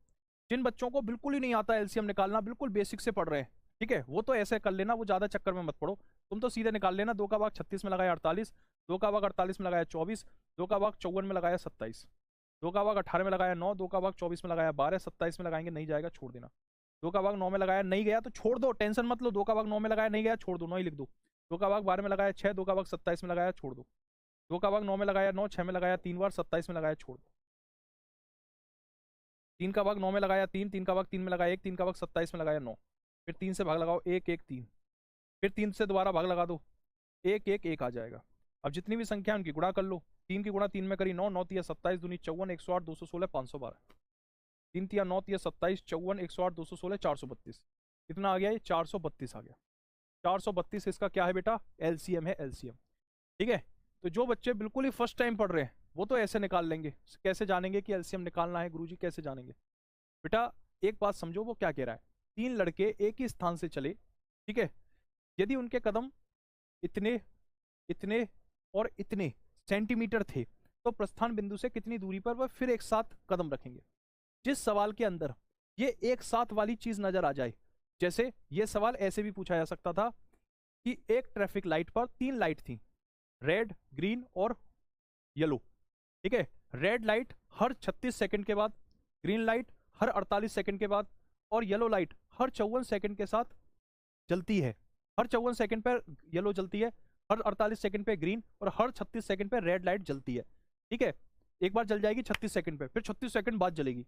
जिन बच्चों को बिल्कुल ही नहीं आता एलसीएम निकालना, बिल्कुल बेसिक से पढ़ रहे हैं, ठीक है, वो तो ऐसे कर लेना, वो ज्यादा चक्कर में मत पड़ो। तुम तो सीधे निकाल लेना, 2 का भाग 36 में लगाया 48, 2 का भाग 48 में लगाया 24, 2 का भाग 54 में लगाया 27, 2 का भाग 18 में लगाया 9, 2 का भाग 24 में लगाया 12, 27 में लगाएंगे नहीं जाएगा, छोड़ देना। 2 का भाग 9 में लगाया नहीं गया तो छोड़ दो, टेंशन मत लो। 2 का भाग 9 में लगाया नहीं गया, छोड़ दो, 9 ही लिख दो। 2 का भाग 12 में लगाया 6, 2 का भाग 27 में लगाया, छोड़ दो। 2 का भाग 9 में लगाया 9, 6 में लगाया 3 बार, 27 में लगाया, छोड़ दो। 3 का भाग 9 में लगाया 3, 3 का भाग 3 में लगाया 1, 3 का भाग 27 में लगाया 9, फिर 3 से भाग लगाओ 1 1 3, फिर 3 से दोबारा भाग लगा दो, 1 1 1 आ जाएगा। अब जितनी भी संख्या उनकी गुणा कर लो, 3 की गुणा 3 में करी 9, 9 तिया 27, दूनी 54, 108, 216, 512, 3 तिया 9 तिया 27, 54, 108, 216, 432। कितना आ गया ये? 432 आ गया। 432 इसका क्या है बेटा? एलसीएम है, एलसीएम। ठीक है, तो जो बच्चे बिल्कुल ही फर्स्ट टाइम पढ़ रहे हैं वो तो ऐसे निकाल लेंगे। कैसे जानेंगे कि एलसीएम निकालना है गुरुजी, कैसे जानेंगे? बेटा एक बात समझो, वो क्या कह रहा है। 3 लड़के एक ही स्थान से चले, ठीक है, यदि उनके कदम इतने इतने और इतने सेंटीमीटर थे तो प्रस्थान बिंदु से कितनी दूरी पर वह फिर एक साथ कदम रखेंगे। जिस सवाल के अंदर ये एक साथ वाली चीज नजर आ जाए, जैसे ये सवाल ऐसे भी पूछा जा सकता था कि एक ट्रैफिक लाइट पर 3 लाइट थी, रेड, ग्रीन और येलो, ठीक है। रेड लाइट हर 36 सेकंड के बाद, ग्रीन लाइट हर 48 सेकंड के बाद और येलो लाइट हर 54 सेकंड के साथ जलती है। हर 54 सेकंड पर येलो जलती है, हर 48 सेकंड पे ग्रीन और हर 36 सेकंड पे रेड लाइट जलती है, ठीक है। एक बार जल जाएगी 36 सेकंड पे, फिर 36 सेकंड बाद जलेगी,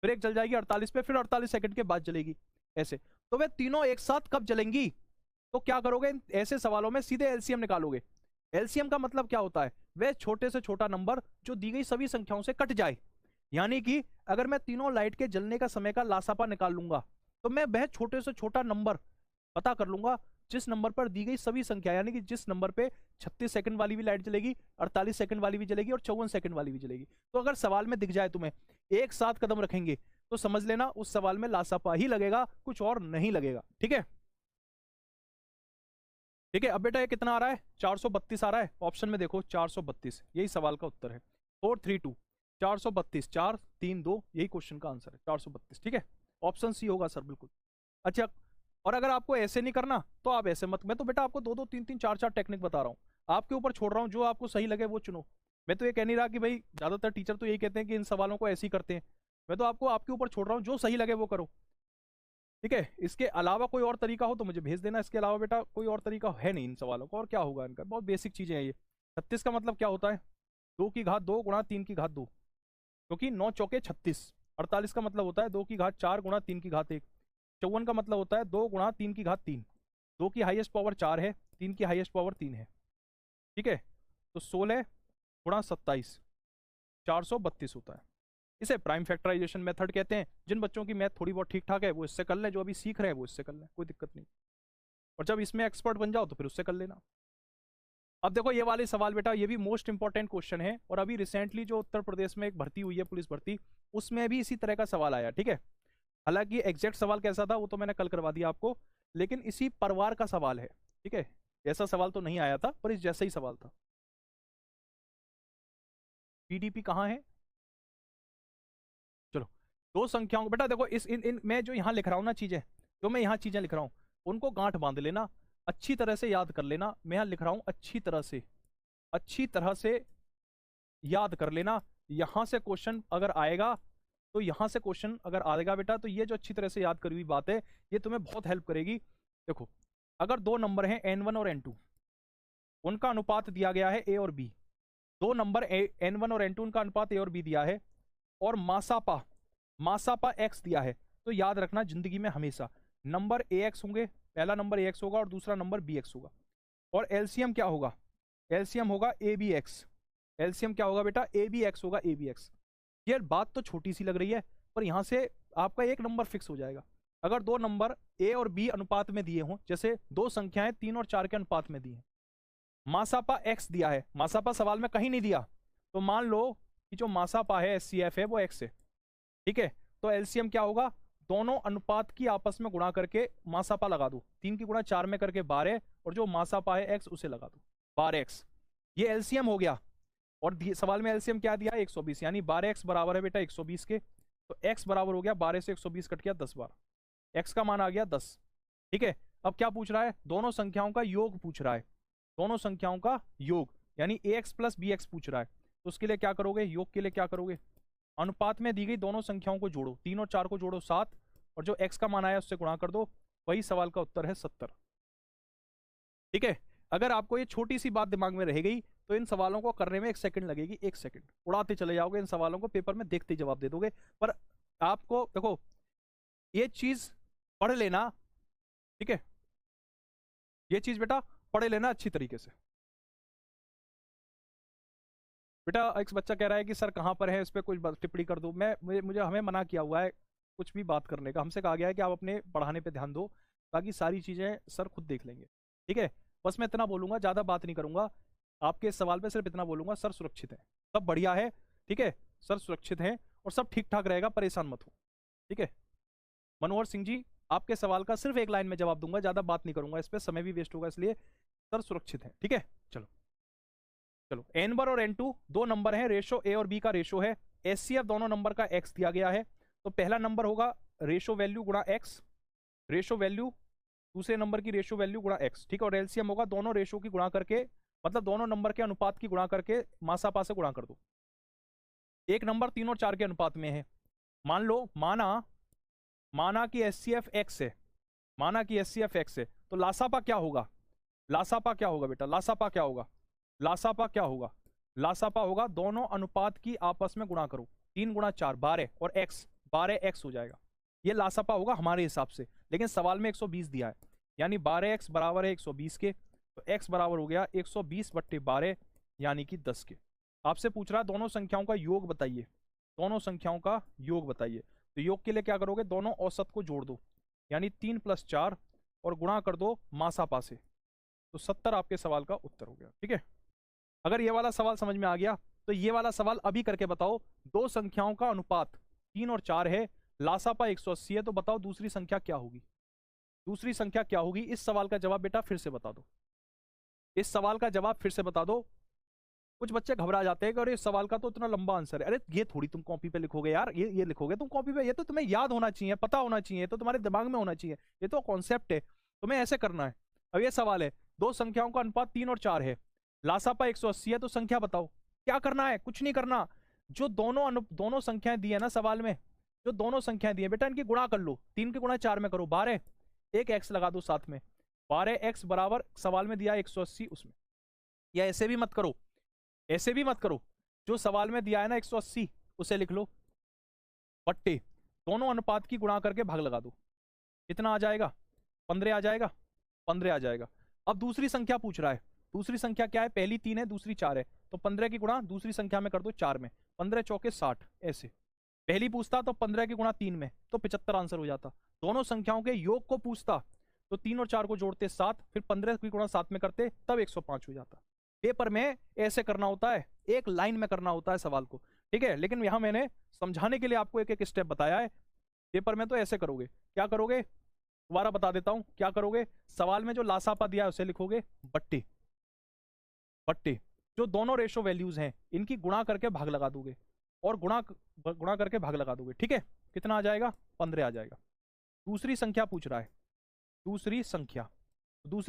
फिर एक जल जाएगी 48 पे, फिर 48 सेकंड के बाद जलेगी, ऐसे। तो वे तीनों एक साथ कब जलेंगी? तो क्या करोगे ऐसे सवालों में? सीधे एलसीएम निकालोगे। एलसीएम का मतलब क्या होता है? वह छोटे से छोटा नंबर जो दी गई सभी संख्याओं से कट जाए। यानी कि अगर मैं तीनों लाइट के जलने का समय का लासापा निकाल लूंगा तो मैं वह छोटे से छोटा नंबर पता कर लूंगा जिस नंबर पर दी गई सभी संख्या, यानी कि जिस नंबर पे 36 सेकंड वाली भी लाइट जलेगी, 48 सेकंड वाली भी जलेगी और 54 सेकंड वाली भी जलेगी। तो अगर सवाल में दिख जाए तुम्हें एक साथ कदम रखेंगे तो समझ लेना उस सवाल में लासापा ही लगेगा, कुछ और नहीं लगेगा। ठीक है, ठीक है। अब बेटा ये कितना आ रहा है? 432 आ रहा है। ऑप्शन में देखो 432, यही सवाल का उत्तर है। 432, 432, 4 3 2, यही क्वेश्चन का आंसर है 432। ठीक है, ऑप्शन सी होगा सर, बिल्कुल। अच्छा, और अगर आपको ऐसे नहीं करना तो आप ऐसे मत, मैं तो बेटा आपको 2 2 3 3 4 4 टेक्निक बता रहा हूँ, आपके ऊपर छोड़ रहा हूँ, जो आपको सही लगे वो चुनो। मैं तो ये कह नहीं रहा कि भाई ज्यादातर टीचर तो यही कहते हैं कि इन सवालों को ऐसे ही करते हैं, मैं तो आपको आपके ऊपर छोड़ रहा हूँ, जो सही लगे वो करो। ठीक है, इसके अलावा कोई और तरीका हो तो मुझे भेज देना। इसके अलावा बेटा कोई और तरीका है नहीं इन सवालों का, और क्या होगा इनका? बहुत बेसिक चीजें हैं ये। 36 का मतलब क्या होता है? 2 की घात 2 गुणा 3 की घात 2, क्योंकि 9 चौके 36। 48 का मतलब होता है 2 की घात 4 गुणा 3 की घात 1। 54 का मतलब होता है 2 गुणा 3 की घात 3। 2 की हाईएस्ट पावर 4 है, 3 की हाईएस्ट पावर 3 है। ठीक है, तो 16 गुणा 27, 432 होता है। इसे प्राइम फैक्टराइजेशन मेथड कहते हैं। जिन बच्चों की मैथ थोड़ी बहुत ठीक ठाक है वो इससे कर लें, जो अभी सीख रहे हैं वो इससे कर लें, कोई दिक्कत नहीं। और जब इसमें एक्सपर्ट बन जाओ तो फिर उससे कर लेना। अब देखो ये वाले सवाल बेटा, ये भी मोस्ट इंपॉर्टेंट क्वेश्चन है, और अभी रिसेंटली जो उत्तर प्रदेश में एक भर्ती हुई है, पुलिस भर्ती, उसमें भी इसी तरह का सवाल आया। ठीक है, हालांकि एग्जैक्ट सवाल कैसा था वो तो मैंने कल करवा दिया आपको, लेकिन इसी परिवार का सवाल है। ठीक है, ऐसा सवाल तो नहीं आया था पर इस जैसा ही सवाल था। पीडीपी कहाँ है? चलो, 2 संख्याओं को बेटा देखो, इस इन मैं जो यहाँ लिख रहा हूँ ना चीजें, जो मैं यहाँ चीजें लिख रहा हूँ उनको गांठ बांध लेना, अच्छी तरह से याद कर लेना। मैं यहाँ लिख रहा हूँ अच्छी तरह से याद कर लेना। यहां से क्वेश्चन अगर आएगा तो यहां से क्वेश्चन अगर आएगा बेटा, तो ये जो अच्छी तरह से याद करी हुई बात है ये तुम्हें बहुत हेल्प करेगी। देखो, अगर 2 नंबर हैं n1 और n2, उनका अनुपात दिया गया है a और b। 2 नंबर n1 और n2 उनका अनुपात a और b दिया है, और मासापा x दिया है। तो याद रखना जिंदगी में हमेशा नंबर ax होंगे, पहला नंबर ax होगा और दूसरा नंबर bx होगा। और एलसीएम क्या होगा? एलसीएम होगा abx। एलसीएम क्या होगा बेटा? abx होगा, abx। ये बात तो छोटी सी लग रही है, पर यहां से आपका एक नंबर फिक्स हो जाएगा। अगर 2 नंबर a और b अनुपात में दिए हों, जैसे 2 संख्याएं 3 और 4 के अनुपात में दी हैं, मासापा x दिया है, मासापा सवाल में कहीं नहीं दिया, तो मान लो कि जो मासापा है SCF है वो x है। ठीक है, तो एलसीएम क्या होगा? दोनों अनुपात की आपस में गुणा करके मासापा लगा दो, 3 की गुणा 4 में करके 12, और जो मासापा है x उसे लगा दो 12x। ये एलसीएम हो गया। और सवाल में एलसीएम क्या दिया है? 120, यानी 12x बराबर है बेटा 120 के। तो x बराबर हो गया 12 से 120 कट गया 10 बार, x का मान आ गया 10। ठीक है, अब क्या पूछ रहा है, दोनों संख्याओं का योग पूछ रहा है, दोनों संख्याओं का योग यानी ax प्लस bx पूछ रहा है। तो उसके लिए क्या करोगे, योग के लिए क्या करोगे, अनुपात में दी गई दोनों संख्याओं को जोड़ो, 3 और 4 को जोड़ो 7, और जो x का मान आया उससे गुणा कर दो, वही सवाल का उत्तर है 70। ठीक है, अगर आपको ये छोटी सी बात दिमाग में रह गई तो इन सवालों को करने में 1 सेकंड लगेगी, 1 सेकंड उड़ाते चले जाओगे इन सवालों को, पेपर में देखते ही जवाब दे दोगे। पर आपको देखो ये चीज पढ़ लेना, ठीक है, ये चीज बेटा पढ़ लेना अच्छी तरीके से। बेटा एक बच्चा कह रहा है कि सर कहाँ पर है, इस पर कुछ टिप्पणी कर दो। मुझे हमें मना किया हुआ है कुछ भी बात करने का, हमसे कहा गया है कि आप अपने पढ़ाने पे ध्यान दो, बाकी सारी चीजें सर खुद देख लेंगे। ठीक है, बस मैं इतना बोलूंगा, ज्यादा बात नहीं करूंगा, आपके इस सवाल पे सिर्फ इतना बोलूंगा, सर सुरक्षित है, सब बढ़िया है, ठीक है, सर सुरक्षित है और सब ठीक ठाक रहेगा, परेशान मत हो। ठीक है, मनोहर सिंह जी आपके सवाल का सिर्फ एक लाइन में जवाब दूंगा, ज्यादा बात नहीं करूंगा, इस पर समय भी वेस्ट होगा, इसलिए सर सुरक्षित है। ठीक है, चलो चलो, n1 और n2 दो नंबर हैं, रेशो a और b का रेशो है, एचसीएफ दोनों नंबर का x दिया गया है, तो पहला नंबर होगा रेशो वैल्यू गुणा x, रेशो वैल्यू, दूसरे नंबर की रेशो वैल्यू गुणा x। ठीक है, और एलसीएम होगा दोनों रेशो की गुणा करके, मतलब दोनों नंबर के अनुपात की गुणा करके मासापा से गुणा कर दो। एक नंबर 3 और 4 के अनुपात में है, मान लो, माना कि एचसीएफ x है, माना कि एचसीएफ x है, तो लासापा क्या होगा, लासापा क्या होगा बेटा, लासापा क्या होगा, लासापा क्या होगा, लासापा होगा दोनों अनुपात की आपस में गुणा करो, 3 गुणा 4 12 और x 12x हो जाएगा, ये लासापा होगा हमारे हिसाब से, लेकिन सवाल में 120 दिया है, यानी 12x बराबर है 120 के, तो x बराबर हो गया 120 बट्टे 12 यानी कि 10 के। आपसे पूछ रहा है दोनों संख्याओं का योग बताइए, दोनों संख्याओं का योग बताइए, तो योग के लिए क्या करोगे, दोनों औसत को जोड़ दो, यानी 3 + 4 और गुणा कर दो मासापा से, तो 70 आपके सवाल का उत्तर हो गया। ठीक है, अगर ये वाला सवाल समझ में आ गया तो ये वाला सवाल अभी करके बताओ, दो संख्याओं का अनुपात 3 और 4 है, लासापा 180 है, तो बताओ दूसरी संख्या क्या होगी, दूसरी संख्या क्या होगी। इस सवाल का जवाब बेटा फिर से बता दो, इस सवाल का जवाब फिर से बता दो। कुछ बच्चे घबरा जाते हैं कि अरे इस सवाल का तो इतना लंबा आंसर है, अरे ये थोड़ी तुम कॉपी पे लिखोगे यार, ये लिखोगे तुम कॉपी पे, ये तो तुम्हें याद होना चाहिए, पता होना चाहिए, तो तुम्हारे दिमाग में होना चाहिए, ये तो कॉन्सेप्ट है, तुम्हें ऐसे करना है। अब ये सवाल है, दो संख्याओं का अनुपात 3 और 4 है, लासापा 180 है, तो संख्या बताओ, क्या करना है, कुछ नहीं करना, जो दोनों संख्याएं दी है ना सवाल में, जो दोनों संख्याएं दी है बेटा इनकी गुणा कर लो, 3 के गुणा 4 में करो 12, एक x लगा दो साथ में, 12x बराबर सवाल में दिया 180 उसमें, या ऐसे भी मत करो, ऐसे भी मत करो, जो सवाल में दिया है ना 180 उसे लिख लो, बट्टे दोनों अनुपात की गुणा करके भाग लगा दो, कितना आ जाएगा, 15 आ जाएगा, 15 आ जाएगा। अब दूसरी संख्या पूछ रहा है, दूसरी संख्या क्या है, पहली 3 है दूसरी 4 है, तो 15 की गुणा दूसरी संख्या में कर दो 4 में, 15 चौके 60, ऐसे। पहली पूछता तो 15 की गुणा 3 में, तो 75 आंसर हो जाता। दोनों संख्याओं के योग को पूछता तो 3 और 4 को जोड़ते 7, फिर 15 की गुणा 7 में करते तब 105 हो जाता। पेपर में ऐसे करना होता है, एक लाइन में करना होता है सवाल को, ठीक है, लेकिन यहां मैंने समझाने के लिए आपको एक एक स्टेप बताया है। पेपर में तो ऐसे करोगे, क्या करोगे दोबारा बता देता हूं, क्या करोगे, सवाल में जो लासापा दिया है उसे लिखोगे बट्टे, बट्टे जो दोनों रेशो वैल्यूज हैं इनकी गुणा करके भाग लगा दोगे, और गुणा करके भाग लगा दोगे, ठीक है, कितना आ जाएगा, 15 आ जाएगा। दूसरी संख्या पूछ रहा है, दूसरी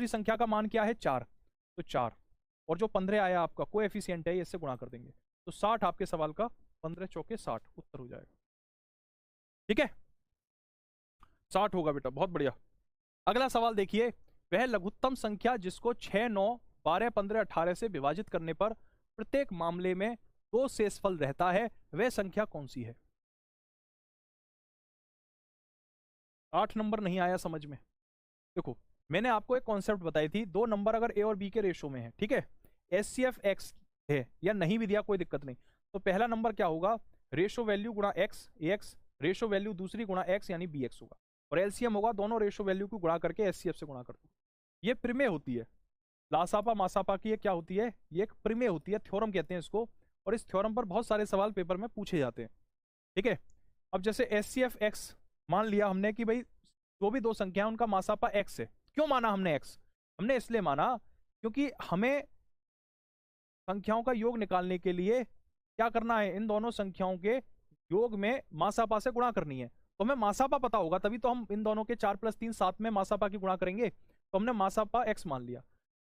संख्या का मान क्या है 4, तो 4 और जो 15 आया आपका कोएफिशिएंट है इससे गुणा कर देंगे, तो 60 आपके सवाल का 15 चौके 60 उत्तर हो जाएगा। ठीक है, 60 होगा बेटा, बहुत बढ़िया। अगला सवाल देखिए, वह लघुत्तम संख्या जिसको 6, 9, 12, 15, 18 से विभाजित करने पर प्रत्येक मामले में 2 शेषफल रहता है, वह संख्या कौन सी है। 8 नंबर नहीं आया समझ में, देखो मैंने आपको एक कॉन्सेप्ट बताई थी, दो नंबर अगर ए और बी के रेशो में है, ठीक है, एचसीएफ एक्स है या नहीं भी दिया कोई दिक्कत नहीं, तो पहला नंबर क्या होगा, रेशो वैल्यू गुणा एक्स, एक्स रेशो वैल्यू दूसरी गुणा एक्स यानी बी एक्स होगा, और एलसीएम होगा दोनों रेशो वैल्यू को गुणा करके एचसीएफ से गुणा कर दो। ये प्रिमेय होती है, लासापा मासापा की ये क्या होती है, ये एक प्रिमेय होती है, थ्योरम कहते हैं इसको, और इस थ्योरम पर बहुत सारे सवाल पेपर में पूछे जाते हैं। ठीक है, अब जैसे एचसीएफ एक्स मान लिया हमने कि भाई जो भी दो संख्या है उनका मासापा एक्स है, क्यों माना हमने एक्स, हमने इसलिए माना क्योंकि हमें संख्याओं का योग निकालने के लिए क्या करना है, इन दोनों संख्याओं के योग में मासापा से गुणा करनी है, तो हमें मासापा पता होगा, तभी तो हम इन दोनों के 4 + 3 7 में मासापा की गुणा करेंगे। तो हमने मासापा x मान लिया।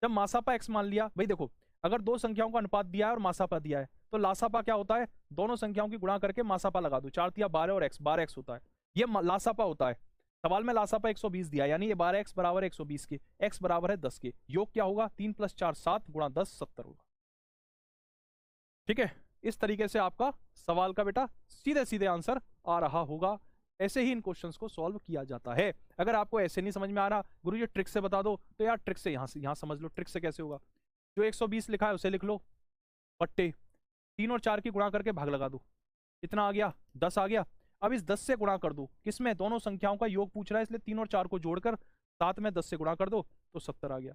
जब मासापा x मान लिया, भाई देखो अगर दो संख्याओं का अनुपात दिया है और मासापा दिया है, तो लासापा क्या होता है, दोनों संख्याओं की गुणा करके मासापा लगा दो, 4 × 12 और x 12x होता है, ये लासापा होता है। सवाल में लासापा 120 दिया, यानी ये 12x बराबर 120 के, x बराबर है 10 के, योग क्या होगा 3 + 4 7 × 10 70 होगा। ठीक है, इस तरीके से आपका सवाल का बेटा सीधे सीधे आंसर आ रहा होगा। ऐसे ही इन क्वेश्चंस को सॉल्व किया जाता है। अगर आपको ऐसे नहीं समझ में आ रहा, गुरुजी ट्रिक से बता दो, तो यार ट्रिक से यहाँ समझ लो, ट्रिक से कैसे होगा। जो 120 लिखा है उसे लिख लो, बट्टे 3 और 4 की गुणा करके भाग लगा दो, कितना आ गया 10 आ गया। अब इस 10 से गुणा कर दो, किसमें, दोनों संख्याओं का योग पूछ रहा है, इसलिए 3 और 4 को जोड़कर 7 में 10 से गुणा कर दो तो 70 आ गया।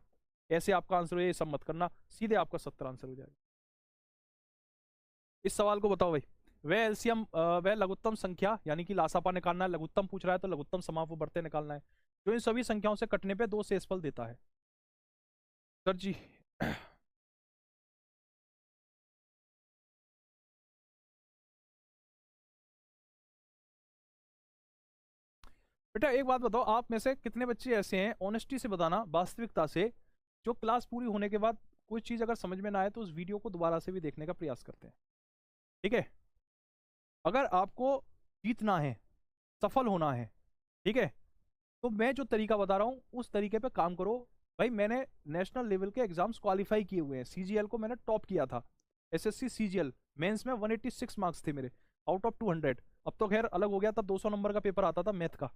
ऐसे आपका आंसर हो, ये सब मत करना, सीधे आपका 70 आंसर हो जाएगा। इस सवाल को बताओ भाई, वह एलसीएम वह लघुत्तम संख्या, यानी कि लासापा निकालना है, लघुत्तम पूछ रहा है तो लघुत्तम समापन बढ़ते निकालना है, जो इन सभी संख्याओं से कटने पे 2 शेषफल देता है। सर जी बेटा एक बात बताओ, आप में से कितने बच्चे ऐसे हैं, ऑनेस्टी से बताना, वास्तविकता से, जो क्लास पूरी होने के बाद कोई चीज अगर समझ में ना आए तो उस वीडियो को दोबारा से भी देखने का प्रयास करते हैं। ठीक है, अगर आपको जीतना है, सफल होना है, ठीक है, तो मैं जो तरीका बता रहा हूँ उस तरीके पे काम करो। भाई मैंने नेशनल लेवल के एग्जाम्स क्वालिफाई किए हुए हैं, सीजीएल को मैंने टॉप किया था, एसएससी सीजीएल मेंस में 186 मार्क्स थे मेरे आउट ऑफ 200। अब तो खैर अलग हो गया, तब 200 नंबर का पेपर आता था मैथ का,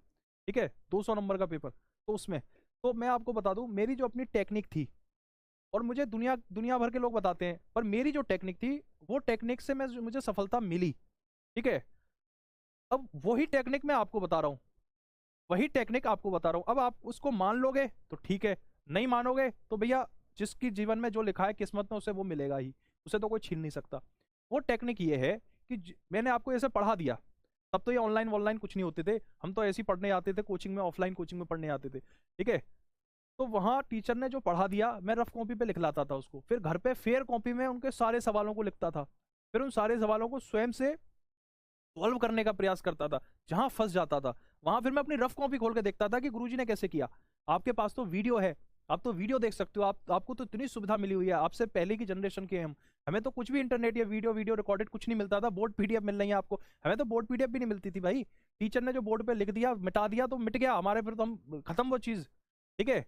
ठीक है, 200 नंबर का पेपर, तो उसमें तो मैं आपको बता दूं, मेरी जो अपनी टेक्निक थी, और मुझे दुनिया दुनिया भर के लोग बताते हैं, पर मेरी जो टेक्निक थी वो टेक्निक से मुझे सफलता मिली। ठीक है, अब वही टेक्निक मैं आपको बता रहा हूँ, वही टेक्निक आपको बता रहा हूँ। अब आप उसको मान लोगे तो ठीक है, नहीं मानोगे तो भैया जिसकी जीवन में जो लिखा है किस्मत में उसे वो मिलेगा ही, उसे तो कोई छीन नहीं सकता। वो टेक्निक ये है कि मैंने आपको ऐसे पढ़ा दिया, तब तो ये ऑनलाइन वॉनलाइन कुछ नहीं होते थे, हम तो ऐसे ही पढ़ने आते थे कोचिंग में, ऑफलाइन कोचिंग में पढ़ने आते थे। ठीक है, तो वहाँ टीचर ने जो पढ़ा दिया मैं रफ कॉपी पे लिख लाता था उसको, फिर घर पे फेयर कॉपी में उनके सारे सवालों को लिखता था, फिर उन सारे सवालों को स्वयं से सॉल्व करने का प्रयास करता था। जहां फंस जाता था वहां फिर मैं अपनी रफ कॉपी खोल के देखता था कि गुरुजी ने कैसे किया। आपके पास तो वीडियो है, आप तो वीडियो देख सकते हो, आपको तो इतनी सुविधा मिली हुई है, आपसे पहले की जनरेशन के हम, हमें तो कुछ भी इंटरनेट या वीडियो रिकॉर्डेड कुछ नहीं मिलता था, बोर्ड पीडीएफ मिल रही है आपको, हमें तो बोर्ड पीडीएफ भी नहीं मिलती थी भाई, टीचर ने जो बोर्ड पे लिख दिया मिटा दिया तो मिट गया हमारे, फिर तो हम खत्म वो चीज। ठीक है,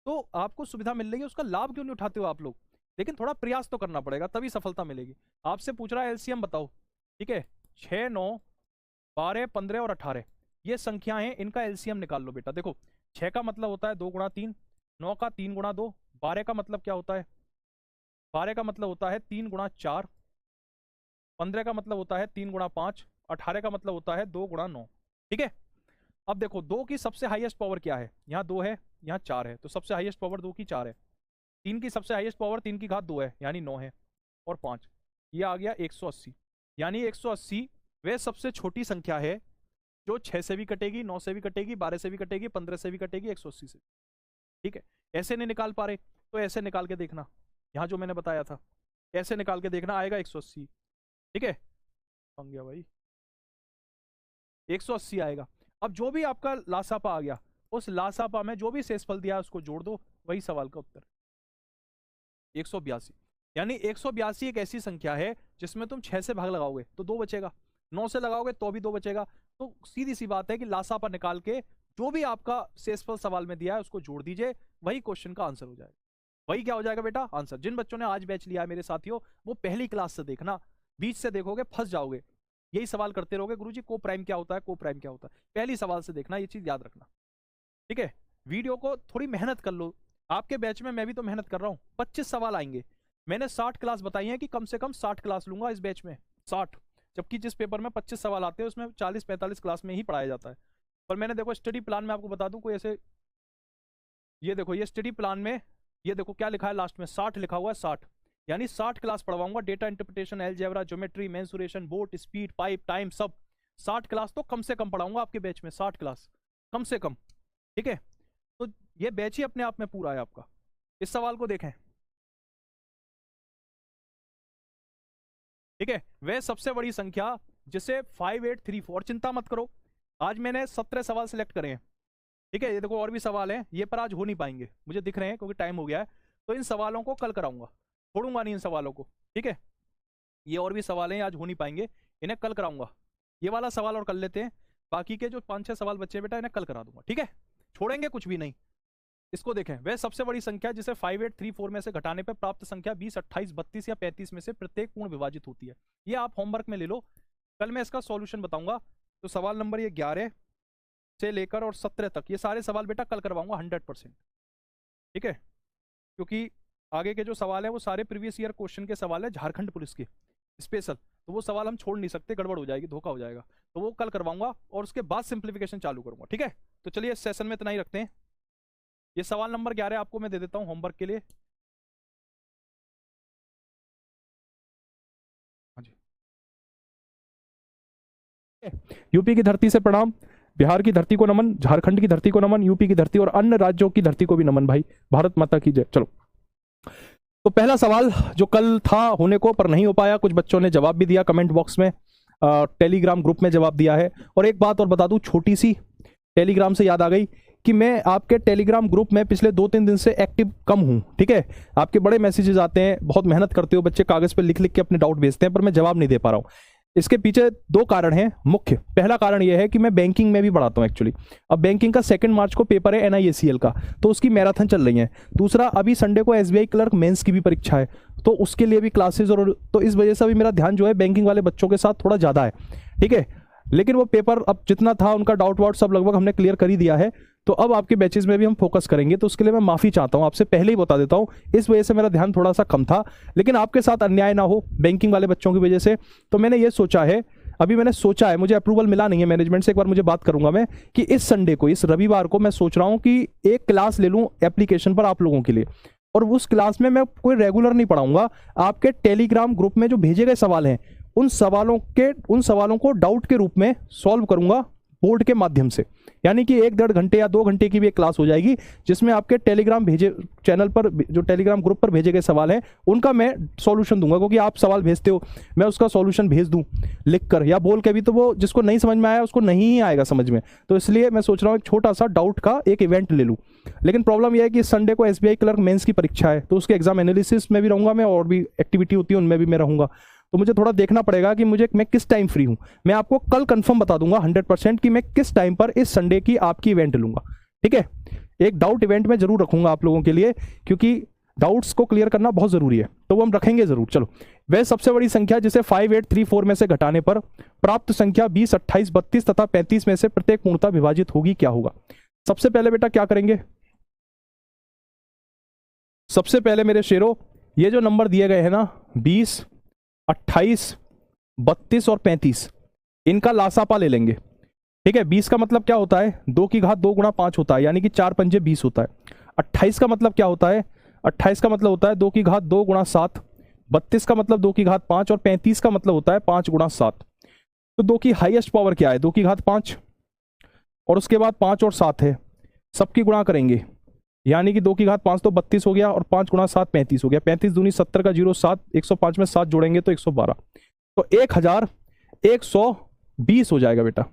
तो आपको सुविधा मिल रही है, उसका लाभ क्यों नहीं उठाते हो आप लोग। लेकिन थोड़ा प्रयास तो करना पड़ेगा, तभी सफलता मिलेगी। आपसे पूछ रहा है एलसीएम बताओ, ठीक है, 6 9 12 15 और 18 ये संख्याएं, इनका एलसीएम निकाल लो बेटा। देखो 6 का मतलब होता है 2 × 3, 9 का 3 × 2, 12 का मतलब क्या होता है, 12 का मतलब होता है 3 × 4, 15 का मतलब होता है 3 × 5, 18 का मतलब होता है 2 × 9। ठीक है, अब देखो 2 की सबसे हाईएस्ट पावर क्या है, यहाँ 2 है यहाँ 4 है, तो सबसे हाईएस्ट पावर 2 की 4 है। 3 की सबसे हाईएस्ट पावर 3 की घात 2 है, यानी 9 है, और 5, ये आ गया 180, यानी 180 वह सबसे छोटी संख्या है जो 6 से भी कटेगी, 9 से भी कटेगी, 12 से भी कटेगी, 15 से भी कटेगी, 180 से। ठीक है, ऐसे नहीं निकाल पा रहे तो ऐसे निकाल के देखना, यहाँ जो मैंने बताया था ऐसे निकाल के देखना, आएगा 180। ठीक है, बन गया भाई, 180 आएगा। अब जो भी आपका लासापा आ गया, उस लासापा में जो भी शेषफल दिया उसको जोड़ दो, वही सवाल का उत्तर 182। यानी 182 एक ऐसी संख्या है जिसमें तुम 6 से भाग लगाओगे तो 2 बचेगा, 9 से लगाओगे तो भी 2 बचेगा। तो सीधी सी बात है कि लासापा निकाल के जो भी आपका शेषफल सवाल में दिया है उसको जोड़ दीजिए, वही क्वेश्चन का आंसर हो जाएगा। वही क्या हो जाएगा बेटा, आंसर। जिन बच्चों ने आज बैच लिया है मेरे साथियों, वो पहली क्लास से देखना, बीच से देखोगे फंस जाओगे, यही सवाल करते रहोगे गुरुजी को प्राइम क्या होता है, को प्राइम क्या होता है, पहली सवाल से देखना, ये चीज याद रखना। ठीक है, वीडियो को थोड़ी मेहनत कर लो, आपके बैच में मैं भी तो मेहनत कर रहा हूँ, 25 सवाल आएंगे, मैंने 60 क्लास बताई है कि कम से कम 60 क्लास लूंगा इस बैच में, 60, जबकि जिस पेपर में 25 सवाल आते हैं उसमें 40-45 क्लास में ही पढ़ाया जाता है। पर मैंने देखो स्टडी प्लान में आपको बता दूं कोई ऐसे, ये देखो ये स्टडी प्लान में, ये देखो क्या लिखा है लास्ट में, 60 लिखा हुआ है, 60, यानी 60 क्लास पढ़वाऊंगा, data interpretation, algebra, geometry, mensuration, boat, speed, pipe, time, सब 60 क्लास तो कम से कम पढ़ाऊंगा आपके बैच में, 60 क्लास कम से कम। ठीक है, तो ये बैच ही अपने आप में पूरा है आपका। इस सवाल को देखें, ठीक है, वह सबसे बड़ी संख्या जिसे 5834, और चिंता मत करो, आज मैंने 17 सवाल सिलेक्ट करे हैं, ठीक है। ये देखो और भी सवाल हैं, ये पर आज हो नहीं पाएंगे, मुझे दिख रहे हैं क्योंकि टाइम हो गया है। तो इन सवालों को कल कराऊंगा, छोड़ूंगा नहीं इन सवालों को, ठीक है। ये और भी सवाल हैं, आज हो नहीं पाएंगे, इन्हें कल कराऊंगा। ये वाला सवाल और कर लेते हैं, बाकी के जो 5-6 सवाल बच्चे बेटा इन्हें कल करा दूंगा, ठीक है। छोड़ेंगे कुछ भी नहीं। इसको देखें, वह सबसे बड़ी संख्या जिसे 5834 में से घटाने पर प्राप्त संख्या 20, 28, 32 या 35 में से प्रत्येक पूर्ण विभाजित होती है। ये आप होमवर्क में ले लो, कल मैं इसका सॉल्यूशन बताऊंगा। तो सवाल नंबर ये 11 से लेकर और 17 तक ये सारे सवाल बेटा कल करवाऊंगा 100%, ठीक है। क्योंकि आगे के जो सवाल है वो सारे प्रीवियस ईयर क्वेश्चन के सवाल है, झारखंड पुलिस के स्पेशल, तो वो सवाल हम छोड़ नहीं सकते, गड़बड़ हो जाएगी, धोखा हो जाएगा। तो वो कल करवाऊंगा और उसके बाद सिंप्लीफिकेशन चालू करूंगा, ठीक है। तो चलिए इस सेशन में इतना ही रखते हैं। ये सवाल नंबर 11 आपको मैं दे देता हूं होमवर्क के लिए। हाँ जी। यूपी की धरती से प्रणाम, बिहार की धरती को नमन, झारखंड की धरती को नमन, यूपी की धरती और अन्य राज्यों की धरती को भी नमन भाई। भारत माता की जय। चलो, तो पहला सवाल जो कल था होने को पर नहीं हो पाया, कुछ बच्चों ने जवाब भी दिया कमेंट बॉक्स में, टेलीग्राम ग्रुप में जवाब दिया है। और एक बात और बता दूं छोटी सी, टेलीग्राम से याद आ गई कि मैं आपके टेलीग्राम ग्रुप में पिछले 2-3 दिन से एक्टिव कम हूं, ठीक है। आपके बड़े मैसेजेस आते हैं, बहुत मेहनत करते हो बच्चे, कागज पे लिख लिख के अपने डाउट भेजते हैं, पर मैं जवाब नहीं दे पा रहा हूं। इसके पीछे 2 कारण हैं मुख्य। पहला कारण यह है कि मैं बैंकिंग में भी पढ़ाता हूं एक्चुअली। अब बैंकिंग का 2 मार्च को पेपर है NIACL का, तो उसकी मैराथन चल रही है। दूसरा, अभी संडे को SBI क्लर्क मेंस की भी परीक्षा है, तो उसके लिए भी क्लासेस, और तो इस वजह से अभी मेरा ध्यान जो है बैंकिंग वाले बच्चों के साथ थोड़ा ज़्यादा है, ठीक है। लेकिन वो पेपर अब जितना था उनका डाउट वाउट सब लगभग हमने क्लियर कर ही दिया है, तो अब आपके बैचेस में भी हम फोकस करेंगे। तो उसके लिए मैं माफ़ी चाहता हूँ, आपसे पहले ही बता देता हूँ, इस वजह से मेरा ध्यान थोड़ा सा कम था। लेकिन आपके साथ अन्याय ना हो बैंकिंग वाले बच्चों की वजह से, तो मैंने ये सोचा है, अभी मैंने सोचा है, मुझे अप्रूवल मिला नहीं है मैनेजमेंट से, एक बार मुझे बात करूंगा मैं, कि इस संडे को, इस रविवार को मैं सोच रहा हूँ कि एक क्लास ले लूँ एप्लीकेशन पर आप लोगों के लिए। और उस क्लास में मैं कोई रेगुलर नहीं पढ़ाऊंगा, आपके टेलीग्राम ग्रुप में जो भेजे गए सवाल हैं उन सवालों को डाउट के रूप में सॉल्व करूंगा बोर्ड के माध्यम से। यानी कि 1-1.5 घंटे या 2 घंटे की भी एक क्लास हो जाएगी, जिसमें आपके टेलीग्राम भेजे चैनल पर, जो टेलीग्राम ग्रुप पर भेजे गए सवाल हैं उनका मैं सॉल्यूशन दूंगा। क्योंकि आप सवाल भेजते हो, मैं उसका सॉल्यूशन भेज दूं लिख कर या बोल के भी, तो वो जिसको नहीं समझ में आया उसको नहीं ही आएगा समझ में। तो इसलिए मैं सोच रहा हूँ एक छोटा सा डाउट का एक इवेंट ले लूँ। लेकिन प्रॉब्लम यह है कि संडे को SBI क्लर्क मेंस की परीक्षा है, तो उसके एग्जाम एनालिसिस में भी रहूंगा मैं, और भी एक्टिविटी होती है उनमें भी मैं रहूंगा। तो मुझे थोड़ा देखना पड़ेगा कि मैं किस टाइम फ्री हूं। मैं आपको कल कंफर्म बता दूंगा 100% कि मैं किस टाइम पर इस संडे की आपकी इवेंट लूंगा, ठीक है। एक डाउट इवेंट में जरूर रखूंगा आप लोगों के लिए, क्योंकि डाउट्स को क्लियर करना बहुत जरूरी है, तो वो हम रखेंगे जरूर। चलो, वह सबसे बड़ी संख्या जिसे 5834 में से घटाने पर प्राप्त संख्या 20, 28, 32 तथा 35 में से प्रत्येक पूर्णतः विभाजित होगी, क्या होगा। सबसे पहले बेटा क्या करेंगे, सबसे पहले मेरे शेरों, ये जो नंबर दिए गए हैं ना 20, 28, 32 और 35, इनका लासापा ले लेंगे, ठीक है। 20 का मतलब क्या होता है, 2 की घात 2 गुणा 5 होता है, यानी कि 4 पंजे 20 होता है। 28 का मतलब क्या होता है, 28 का मतलब होता है 2 की घात 2 गुणा 7। 32 का मतलब 2 की घात 5, और 35 का मतलब होता है 5 गुणा 7। तो 2 की हाईएस्ट पावर क्या है, 2 की घात 5, और उसके बाद 5 और 7 है, सबकी गुणा करेंगे, यानी कि 2 की घात 5 तो 32 हो गया, और 5 गुणा 7 35 हो गया। 35 दूनी 70 का 0 7, 105 में 7 जोड़ेंगे तो 112, तो 1120 हो जाएगा बेटा।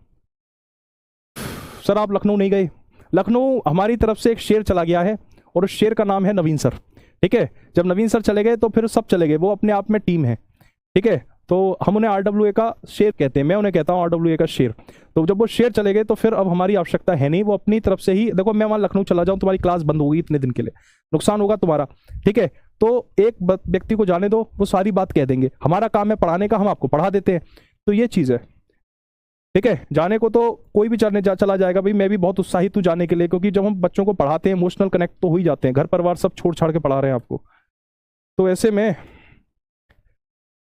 सर आप लखनऊ नहीं गए, लखनऊ हमारी तरफ से एक शेर चला गया है, और उस शेर का नाम है नवीन सर, ठीक है। जब नवीन सर चले गए तो फिर सब चले गए, वो अपने आप में टीम है, ठीक है। तो हम उन्हें RWA का शेर कहते हैं, मैं उन्हें कहता हूं RWA का शेर। तो जब वो शेर चले गए तो फिर अब हमारी आवश्यकता है नहीं, वो अपनी तरफ से ही, देखो मैं वहां लखनऊ चला जाऊं तुम्हारी क्लास बंद होगी इतने दिन के लिए, नुकसान होगा तुम्हारा, ठीक है। तो एक व्यक्ति को जाने दो, वो सारी बात कह देंगे, हमारा काम है पढ़ाने का, हम आपको पढ़ा देते हैं, तो ये चीज़ है, ठीक है। जाने को तो कोई भी चला जाएगा भाई, मैं भी बहुत उत्साहित हूँ जाने के लिए, क्योंकि जब हम बच्चों को पढ़ाते हैं इमोशनल कनेक्ट तो हो ही जाते हैं, घर परिवार सब छोड़ छाड़ के पढ़ा रहे हैं आपको, तो ऐसे में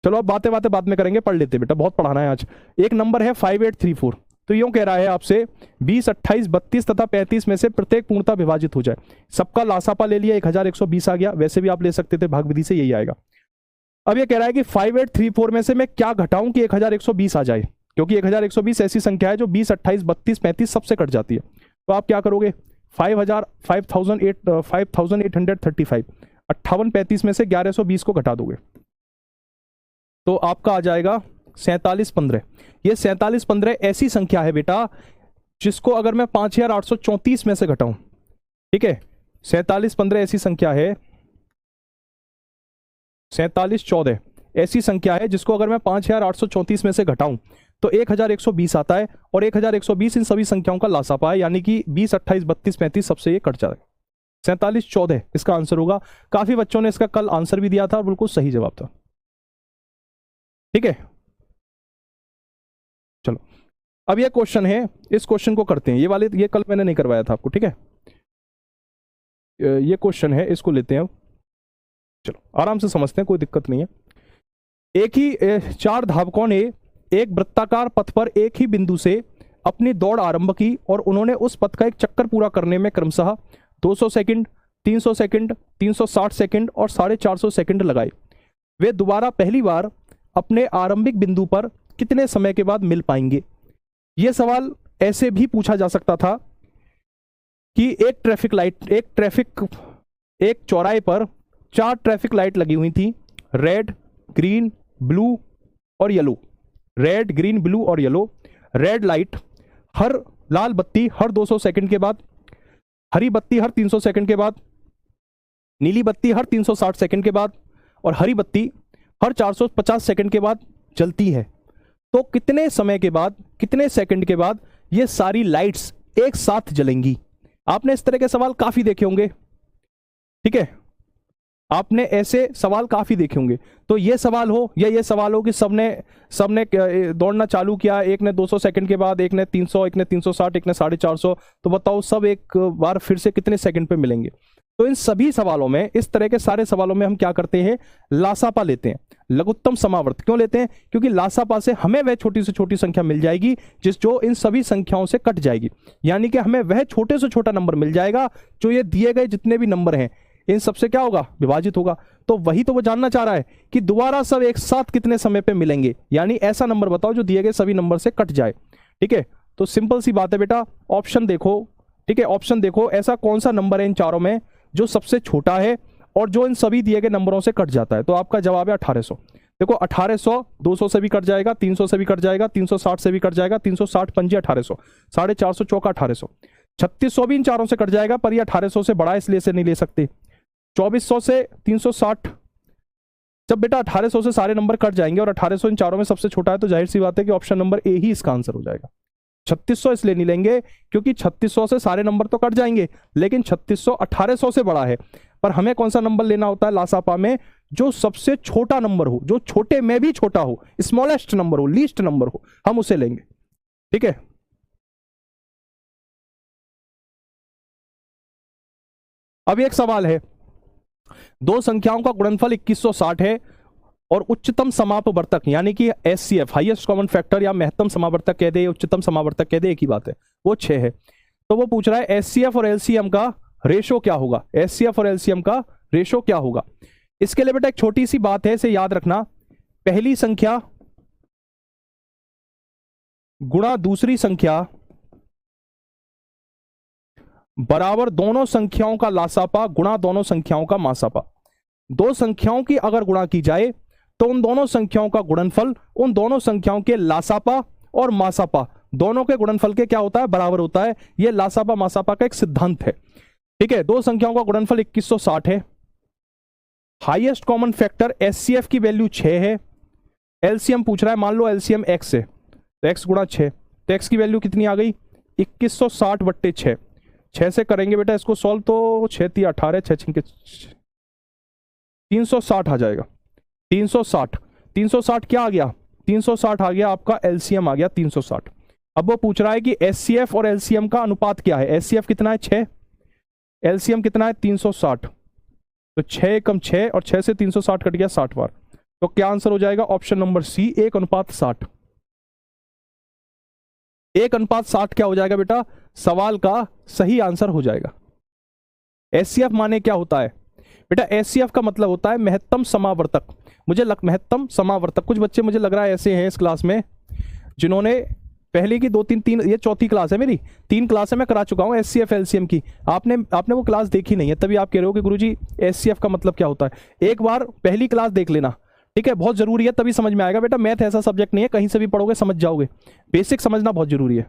चलो अब बातें बाद में करेंगे, पढ़ लेते बेटा, बहुत पढ़ाना है आज। एक नंबर है 5834, तो यूं कह रहा है आपसे 20, 28, 32 तथा 35 में से प्रत्येक पूर्णतः विभाजित हो जाए। सबका लासापा ले लिया, 1120 आ गया, वैसे भी आप ले सकते थे, भाग विधि से यही आएगा। अब ये कह रहा है कि 5834 में से मैं क्या घटाऊं कि 1120 आ जाए, क्योंकि 1120 ऐसी संख्या है जो 20, 28, 32, 35 सबसे कट जाती है। तो आप क्या करोगे, 5835 58 35 में से 1120 को घटा दोगे, तो आपका आ जाएगा 4715। ये 4715 ऐसी संख्या है बेटा जिसको अगर मैं 5834 में से घटाऊं, ठीक है, 4715 ऐसी संख्या है, 4714 ऐसी संख्या है जिसको अगर मैं 5834 में से घटाऊं तो 1120 आता है, और 1120 इन सभी संख्याओं का लासापा है, यानी कि 20, 28, 32, 35 सबसे ये कट जाएगा। 4714 इसका आंसर होगा। काफी बच्चों ने इसका कल आंसर भी दिया था और बिल्कुल सही जवाब था। ठीक है, चलो अब ये क्वेश्चन है, इस क्वेश्चन को करते हैं। ये कल मैंने नहीं करवाया था आपको, ठीक है, ये क्वेश्चन है, इसको लेते हैं अब। चलो आराम से समझते हैं, कोई दिक्कत नहीं है। एक ही 4 धावकों ने एक वृत्ताकार पथ पर एक ही बिंदु से अपनी दौड़ आरंभ की और उन्होंने उस पथ का एक चक्कर पूरा करने में क्रमशः 200 सेकंड, 300 सेकंड, 360 सेकंड और 450 सेकंड लगाए। वे दोबारा पहली बार अपने आरंभिक बिंदु पर कितने समय के बाद मिल पाएंगे? यह सवाल ऐसे भी पूछा जा सकता था कि एक चौराहे पर 4 ट्रैफिक लाइट लगी हुई थी, रेड, ग्रीन, ब्लू और येलो। रेड, ग्रीन, ब्लू और येलो। रेड लाइट लाल बत्ती हर 200 सेकंड के बाद, हरी बत्ती हर 300 सेकंड के बाद, नीली बत्ती हर 360 सेकंड के बाद और हरी बत्ती हर 450 सेकंड के बाद जलती है। तो कितने समय के बाद, कितने सेकंड के बाद ये सारी लाइट्स एक साथ जलेंगी? आपने इस तरह के सवाल काफी देखे होंगे, ठीक है, आपने ऐसे सवाल काफी देखे होंगे। तो ये सवाल हो या ये सवाल हो कि सबने दौड़ना चालू किया, एक ने 200 सेकंड के बाद, एक ने 300, एक ने 360, एक ने 450, तो बताओ सब एक बार फिर से कितने सेकंड पे मिलेंगे? तो इन सभी सवालों में, इस तरह के सारे सवालों में हम क्या करते हैं? लासापा लेते हैं, लघुत्तम समावर्त। क्यों लेते हैं? क्योंकि लासापा से हमें वह छोटी से छोटी संख्या मिल जाएगी जो इन सभी संख्याओं से कट जाएगी, यानी कि हमें वह छोटे से छोटा नंबर मिल जाएगा जो ये दिए गए जितने भी नंबर हैं इन सबसे क्या होगा? विभाजित होगा। तो वही तो वो जानना चाह रहा है कि दोबारा सब एक साथ कितने समय पे मिलेंगे, यानी ऐसा नंबर बताओ जो दिए गए सभी नंबर से कट जाए। ठीक है, तो सिंपल सी बात है बेटा, ऑप्शन देखो, ठीक है, ऑप्शन देखो, ऐसा कौन सा नंबर है इन चारों में जो सबसे छोटा है और जो इन सभी दिए गए नंबरों से कट जाता है? तो आपका जवाब है 1800। देखो 1800 200 से भी कट जाएगा, 300 से भी कट जाएगा, 360 से भी कट जाएगा, 360 पंजे 1800, 450 चौका 1800, 3600 भी इन चारों से कट जाएगा, पर ये 1800 से बड़ा है इसलिए से नहीं ले सकते। 2400 से 360, जब बेटा 1800 से सारे नंबर कट जाएंगे और 1800 इन चारों में सबसे छोटा है तो जाहिर सी बात है कि ऑप्शन नंबर ए ही इसका आंसर हो जाएगा। 3600 इसलिए नहीं लेंगे क्योंकि 3600 से सारे नंबर तो कट जाएंगे, लेकिन 3600 1800 से बड़ा है। पर हमें कौन सा नंबर लेना होता है लासापा में? जो सबसे छोटा नंबर हो, जो छोटे में भी छोटा हो, स्मॉलेस्ट नंबर हो, लीस्ट नंबर हो, हम उसे लेंगे। ठीक है, अब एक सवाल है, दो संख्याओं का गुणनफल 2160 है और उच्चतम समापवर्तक यानी कि एचसीएफ, हाईएस्ट कॉमन फैक्टर या महत्तम समावर्तक कह दे या उच्चतम समावर्तक कह दे, एक ही बात है, वो 6 है। तो वो पूछ रहा है एचसीएफ और एलसीएम का रेशो क्या होगा? एचसीएफ और एलसीएम का रेशो क्या होगा? इसके लिए बेटा एक छोटी सी बात है, इसे याद रखना। पहली संख्या गुणा दूसरी संख्या बराबर दोनों संख्याओं का लासापा गुणा दोनों संख्याओं का मासापा। दो संख्याओं की अगर गुणा की जाए तो उन दोनों संख्याओं का गुणनफल उन दोनों संख्याओं के लासापा और मासापा दोनों के गुणनफल के क्या होता है? बराबर होता है। यह लासापा मासापा का एक सिद्धांत है। ठीक है, दो संख्याओं का गुणनफल 2160 है, हाईएस्ट कॉमन फैक्टर एचसीएफ की वैल्यू 6 है, एलसीएम पूछ रहा है, मान लो एलसीएम x है तो x गुणा 6, तो x की वैल्यू कितनी आ गई? 2160 बट्टे 6। 6 से करेंगे बेटा इसको सॉल्व तो 6 3 18, 6 6 360 आ जाएगा। 360 क्या आ गया? 360 आ गया आपका एलसीएम, आ गया 360। अब वो पूछ रहा है कि एचसीएफ और एलसीएम का अनुपात क्या है? एचसीएफ कितना है? 6, एलसीएम कितना है? 360। तो 6 कम 6 और 6 से 360 कट गया 60 बार। तो क्या आंसर हो जाएगा? Option number C, 1:60। 1:60 क्या हो जाएगा बेटा? सवाल का सही आंसर हो जाएगा। एचसीएफ माने क्या होता है बेटा? एचसीएफ का मतलब होता है महत्तम समावर्तक। महत्तम समावर्तक, कुछ बच्चे मुझे लग रहा है ऐसे हैं इस क्लास में जिन्होंने पहले की 2 3 ये चौथी क्लास है मेरी, 3 क्लासें मैं करा चुका हूं एचसीएफ एलसीएम की। आपने वो क्लास देखी नहीं है, तभी आप कह रहे हो कि गुरुजी एचसीएफ का मतलब क्या होता है। एक बार पहली क्लास देख लेना, ठीक है, बहुत जरूरी है, तभी समझ में आएगा बेटा। मैथ ऐसा सब्जेक्ट नहीं है कहीं से भी पढ़ोगे समझ जाओगे, बेसिक समझना बहुत जरूरी है।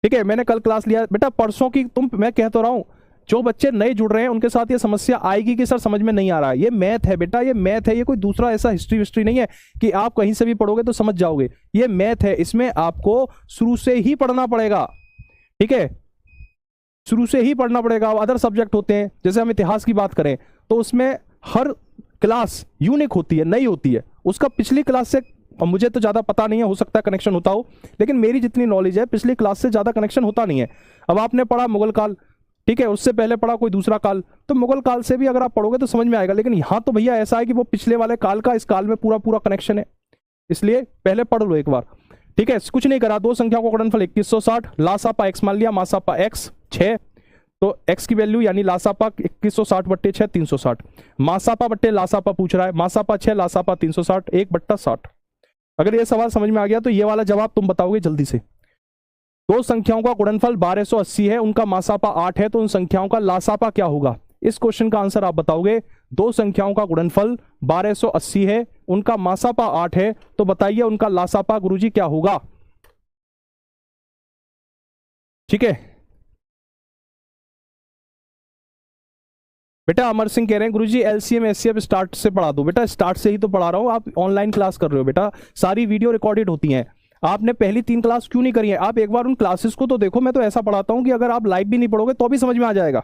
ठीक है, मैंने कल क्लास लिया बेटा परसों की, मैं कह तो रहा हूं जो बच्चे नए जुड़ रहे हैं उनके साथ ये समस्या आएगी कि सर समझ में नहीं आ रहा है। ये मैथ है बेटा, ये मैथ है, ये कोई दूसरा ऐसा हिस्ट्री नहीं है कि आप कहीं से भी पढ़ोगे तो समझ जाओगे। ये मैथ है, इसमें आपको शुरू से ही पढ़ना पड़ेगा। ठीक है, शुरू से ही पढ़ना पड़ेगा। अदर सब्जेक्ट होते हैं, जैसे हम इतिहास की बात करें तो उसमें हर क्लास यूनिक होती है, नई होती है, उसका पिछली क्लास से, और मुझे तो ज़्यादा पता नहीं है, हो सकता है कनेक्शन होता हो, लेकिन मेरी जितनी नॉलेज है पिछली क्लास से ज़्यादा कनेक्शन होता नहीं है। अब आपने पढ़ा मुगल काल, ठीक है, उससे पहले पढ़ा कोई दूसरा काल, तो मुगल काल से भी अगर आप पढ़ोगे तो समझ में आएगा। लेकिन यहाँ तो भैया ऐसा है कि वो पिछले वाले काल का इस काल में पूरा पूरा कनेक्शन है, इसलिए पहले पढ़ लो एक बार। ठीक है, कुछ नहीं करा, दो संख्याओं का गुणनफल 2160, लासापा x मान लिया, मासापा x 6, तो x की वैल्यू यानी लासापा 2160 बट्टे 6 360, मासापा बट्टे लासापा पूछ रहा है, मासापा 6 लासापा 360 1/60। अगर ये सवाल समझ में आ गया तो ये वाला जवाब तुम बताओगे जल्दी से। दो संख्याओं का गुणनफल 1280 है, उनका मासापा 8 है, तो उन संख्याओं का लासापा क्या होगा? इस क्वेश्चन का आंसर आप बताओगे। दो संख्याओं का गुणनफल 1280 है, उनका मासापा 8 है, तो बताइए उनका लासापा गुरुजी क्या होगा? ठीक है बेटा, अमर सिंह कह रहे हैं गुरुजी एलसीएम एचसीएफ स्टार्ट से पढ़ा दो। बेटा स्टार्ट से ही तो पढ़ा रहा हूं, आप ऑनलाइन क्लास कर रहे हो बेटा, सारी वीडियो रिकॉर्डेड होती हैं। आपने पहली 3 क्लास क्यों नहीं करी है? आप एक बार उन क्लासेस को तो देखो। मैं तो ऐसा पढ़ाता हूं कि अगर आप लाइव भी नहीं पढ़ोगे तो भी समझ में आ जाएगा।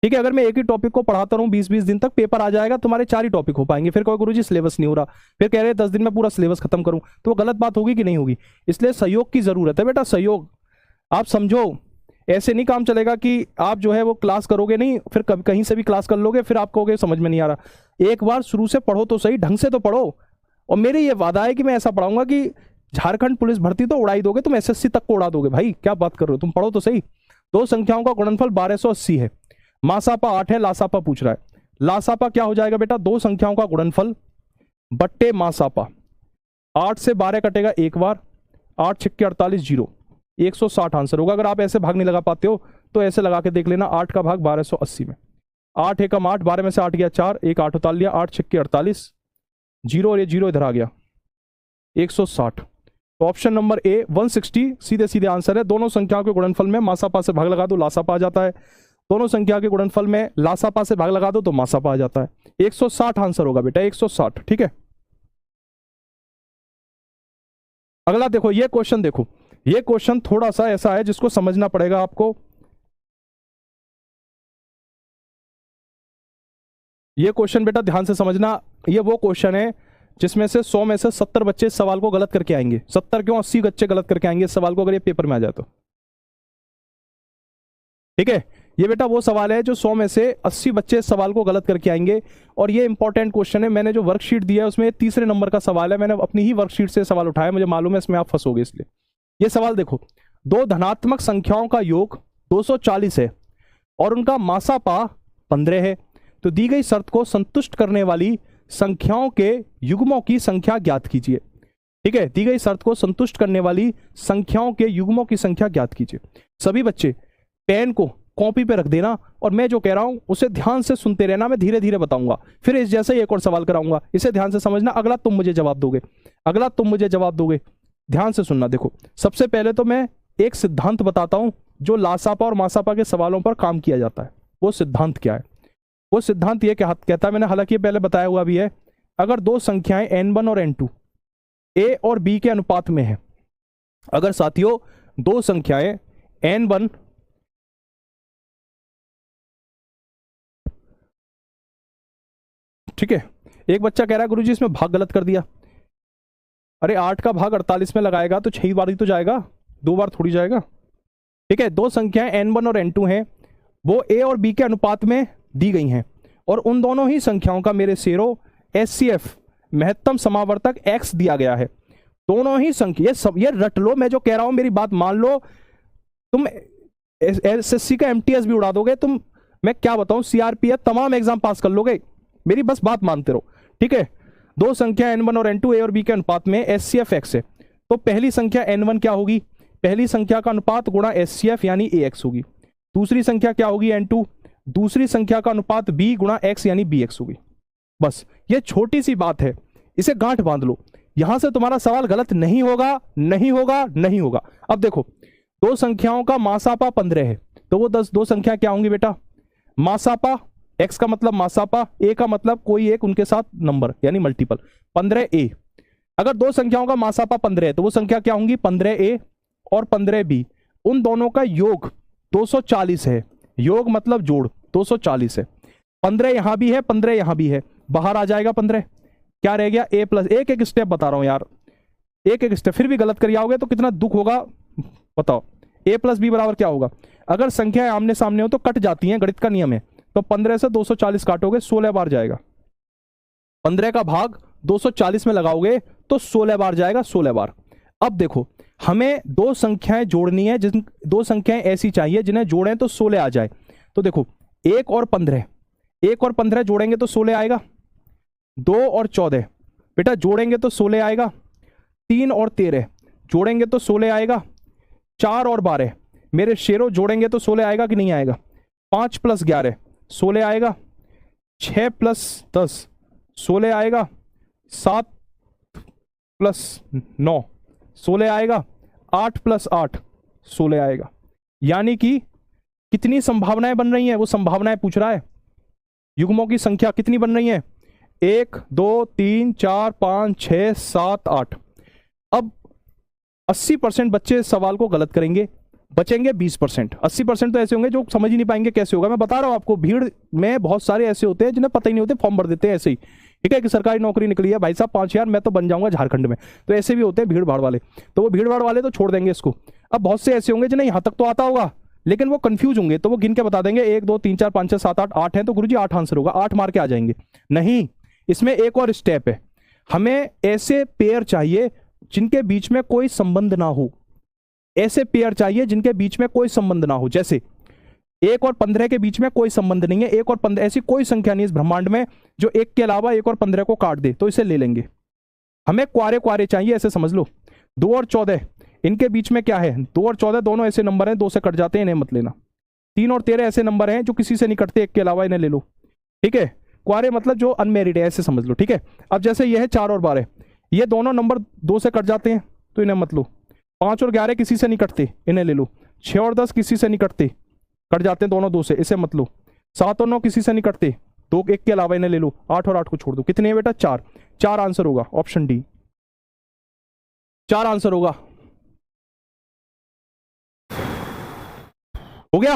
ठीक है, अगर मैं एक ही टॉपिक को पढ़ाता रहूं 20-20 दिन तक, पेपर आ जाएगा, तुम्हारे 4 ही टॉपिक हो पाएंगे। फिर कहो गुरुजी सिलेबस नहीं हो रहा, फिर कह रहे हैं 10 दिन में पूरा सिलेबस खत्म करूं, तो वो गलत बात होगी कि नहीं होगी? इसलिए सहयोग की जरूरत है बेटा, सहयोग। आप समझो, ऐसे नहीं काम चलेगा कि आप जो है वो क्लास करोगे नहीं, फिर कहीं से भी क्लास कर लोगे, फिर आप कहोगे समझ में नहीं आ रहा। एक बार शुरू से पढ़ो तो सही, ढंग से तो पढ़ो। और मेरे ये वादा है कि मैं ऐसा पढ़ाऊंगा कि झारखंड पुलिस भर्ती तो उड़ाई दोगे तुम, एसएससी तक को उड़ा दोगे। भाई क्या बात कर रहे हो, तुम पढ़ो तो सही। दो संख्याओं का गुणनफल 1280 है, मासापा 8 है, लासापा पूछ रहा है। लासापा क्या हो जाएगा बेटा? दो संख्याओं का गुणनफल बट्टे मासापा। 8 से 12 कटेगा एक बार, 8 छक्के 48 0, 160 आंसर होगा। अगर आप ऐसे भाग नहीं लगा पाते हो तो ऐसे लगा के देख लेना, 8 का भाग 1280 में, 8 एकम 8, 12 में से 8 गया 4, एक 8 उतार लिया, 8 छक्के 48 0, और ये 0 इधर आ गया, 160। तो ऑप्शन नंबर ए 160 सीधे सीधे आंसर है। दोनों संख्याओं के गुणनफल में मासापा से भाग लगा दो, लासापा आ जाता है। दोनों संख्या के गुणनफल में लासापा से भाग लगा दो तो मासापा आ जाता है। 160 आंसर होगा बेटा, 160। ठीक है, अगला देखो, ये क्वेश्चन देखो, ये क्वेश्चन थोड़ा सा ऐसा है जिसको समझना पड़ेगा आपको। ये क्वेश्चन बेटा ध्यान से समझना, ये वो क्वेश्चन है जिसमें से 100 में से 70 बच्चे इस सवाल को गलत करके आएंगे। 70 क्यों, 80 बच्चे गलत करके आएंगे इस सवाल को, अगर ये पेपर में आ जाए तो। ठीक है, ये बेटा वो सवाल है जो 100 में से 80 बच्चे इस सवाल को गलत करके आएंगे, और ये इंपॉर्टेंट क्वेश्चन है। मैंने जो वर्कशीट दिया है उसमें तीसरे नंबर का सवाल है, मैंने अपनी ही वर्कशीट से सवाल उठाया, मुझे मालूम है इसमें आप फंसोगे, इसलिए ये सवाल देखो। दो धनात्मक संख्याओं का योग 240 है और उनका मासापा 15 है, तो दी गई शर्त को संतुष्ट करने वाली संख्याओं के युग्मों की संख्या ज्ञात कीजिए। ठीक है, दी गई शर्त को संतुष्ट करने वाली संख्याओं के युग्मों की संख्या ज्ञात कीजिए। सभी बच्चे पेन को कॉपी पे रख देना, और मैं जो कह रहा हूं उसे ध्यान से सुनते रहना, मैं धीरे धीरे बताऊंगा, फिर इस जैसे ही एक और सवाल कराऊंगा, इसे ध्यान से समझना। अगला तुम मुझे जवाब दोगे, अगला तुम मुझे जवाब दोगे, ध्यान से सुनना। देखो, सबसे पहले तो मैं एक सिद्धांत बताता हूं जो लासापा और मासापा के सवालों पर काम किया जाता है। वो सिद्धांत क्या है? वो सिद्धांत ये कहता है, मैंने हालांकि पहले बताया हुआ भी है, अगर दो संख्याएं n1 और n2 a और b के अनुपात में है, अगर साथियों दो संख्याएं n1 ठीक है, एक बच्चा कह रहा है गुरुजी इसमें भाग गलत कर दिया। अरे 8 का भाग 48 में लगाएगा तो 6 बार ही तो जाएगा, 2 बार थोड़ी जाएगा। ठीक है, दो संख्याएं n1 और n2 हैं, वो a और b के अनुपात में दी गई हैं, और उन दोनों ही संख्याओं का मेरे शेरों HCF महत्तम समावर्तक x दिया गया है। दोनों ही संख्या, ये रट लो, मैं जो कह रहा हूं मेरी बात मान लो। तुम SSC का MTS भी उड़ा दोगे तुम, मैं क्या बताऊं, CRPF तमाम एग्जाम पास कर लोगे, मेरी बस बात मानते रहो। ठीक है, दो संख्या n1 और n2 a और b के अनुपात में HCF x है, तो पहली संख्या n1 क्या होगी? पहली संख्या का अनुपात गुणा HCF यानी ax होगी। दूसरी संख्या क्या होगी? n2, दूसरी संख्या का अनुपात b गुणा x यानी bx होगी। बस ये छोटी सी बात है, इसे गांठ बांध लो, यहां से तुम्हारा सवाल गलत नहीं होगा, नहीं होगा, नहीं होगा। अब देखो, दो संख्याओं का मासापा 15 है, तो वो दो संख्या क्या होंगी बेटा, मासापा, x का मतलब मासापा, a का मतलब कोई एक उनके साथ नंबर यानी मल्टीपल, 15a। अगर दो संख्याओं का मासापा 15 है तो वो संख्या क्या होंगी, 15a और 15b, उन दोनों का योग 240 है, योग मतलब जोड़ 240 है। 15 यहां भी है, 15 यहां भी है, बाहर आ जाएगा 15, क्या रह गया a प्लस, एक एक स्टेप बता रहा हूं यार, एक एक स्टेप, फिर भी गलत कर आओगे तो कितना दुख होगा बताओ। a प्लस बी बराबर क्या होगा, अगर संख्याएं आमने सामने हो तो कट जाती हैं, गणित का नियम है, तो 15 से 240 काटोगे 16 बार जाएगा, 15 का भाग 240 में लगाओगे तो 16 बार जाएगा, 16 बार। अब देखो, हमें दो संख्याएं जोड़नी है, जिन दो संख्याएं ऐसी चाहिए जिन्हें जोड़ें तो 16 आ जाए। तो देखो 1 और 15, 1 और 15 जोड़ेंगे तो 16 आएगा, 2 और 14 बेटा जोड़ेंगे तो 16 आएगा, 3 और 13 जोड़ेंगे तो 16 आएगा, 4 और 12 मेरे शेरों जोड़ेंगे तो 16 आएगा कि नहीं आएगा, 5 प्लस 11 16 आएगा, 6 प्लस 10 16 आएगा, 7 प्लस 9 16 आएगा, 8 प्लस 8 16 आएगा। यानी कि कितनी संभावनाएं बन रही हैं, वो संभावनाएं पूछ रहा है, युग्मों की संख्या कितनी बन रही है, 1 2 3 4 5 6 7 8। अब 80% बच्चे इस सवाल को गलत करेंगे, बचेंगे 20%। 80% तो ऐसे होंगे जो समझ ही नहीं पाएंगे कैसे होगा। मैं बता रहा हूं आपको, भीड़ में बहुत सारे ऐसे होते हैं जिन्हें पता ही नहीं होते, फॉर्म भर देते हैं ऐसे ही, ठीक है, कि सरकारी नौकरी निकली है भाई साहब 5000 मैं तो बन जाऊंगा झारखंड में, तो ऐसे भी होते हैं भीड़ भाड़ वाले, तो वो भीड़ भाड़ वाले तो छोड़ देंगे इसको। अब बहुत से ऐसे होंगे जिन्हें यहां तक तो आता होगा लेकिन वो कंफ्यूज होंगे, तो वो गिन के बता देंगे 1 2 3 4 5 6 7 8 8 है, तो गुरुजी 8 आंसर होगा, 8 मार के आ जाएंगे। नहीं, इसमें एक और स्टेप है, हमें ऐसे पेयर चाहिए जिनके बीच में कोई संबंध ना हो, ऐसे पेयर चाहिए जिनके बीच में कोई संबंध ना हो। जैसे 1 और 15 के बीच में कोई संबंध नहीं है, 1 और 15 ऐसी कोई संख्या नहीं इस ब्रह्मांड में जो 1 के अलावा 1 और 15 को काट दे, तो इसे ले लेंगे। हमें क्वारे क्वारे चाहिए, ऐसे समझ लो। 2 और 14 इनके बीच में क्या है, 2 और 14 दोनों ऐसे नंबर हैं 2 से कट जाते हैं, इन्हें मत लेना। 3 और 13 ऐसे नंबर हैं जो किसी से नहीं कटते, 1 के अलावा, इन्हें ले लो, ठीक है। क्वारे मतलब जो अनमेरिड है, ऐसे समझ लो, ठीक है। अब जैसे ये है 4 और 12, ये दोनों नंबर 2 से कट जाते हैं, तो इन्हें मत लो। 5 और 11 किसी से नहीं कटते, इन्हें ले लो। 6 और 10 किसी से नहीं कटते, कट जाते हैं दोनों 2 से, इसे मत लो। 7 और 9 किसी से नहीं कटते, 2 1 के अलावा, इन्हें ले लो। 8 और 8 को छोड़ दो। कितने है बेटा, 4। 4 आंसर होगा, ऑप्शन डी 4 आंसर होगा। हो गया,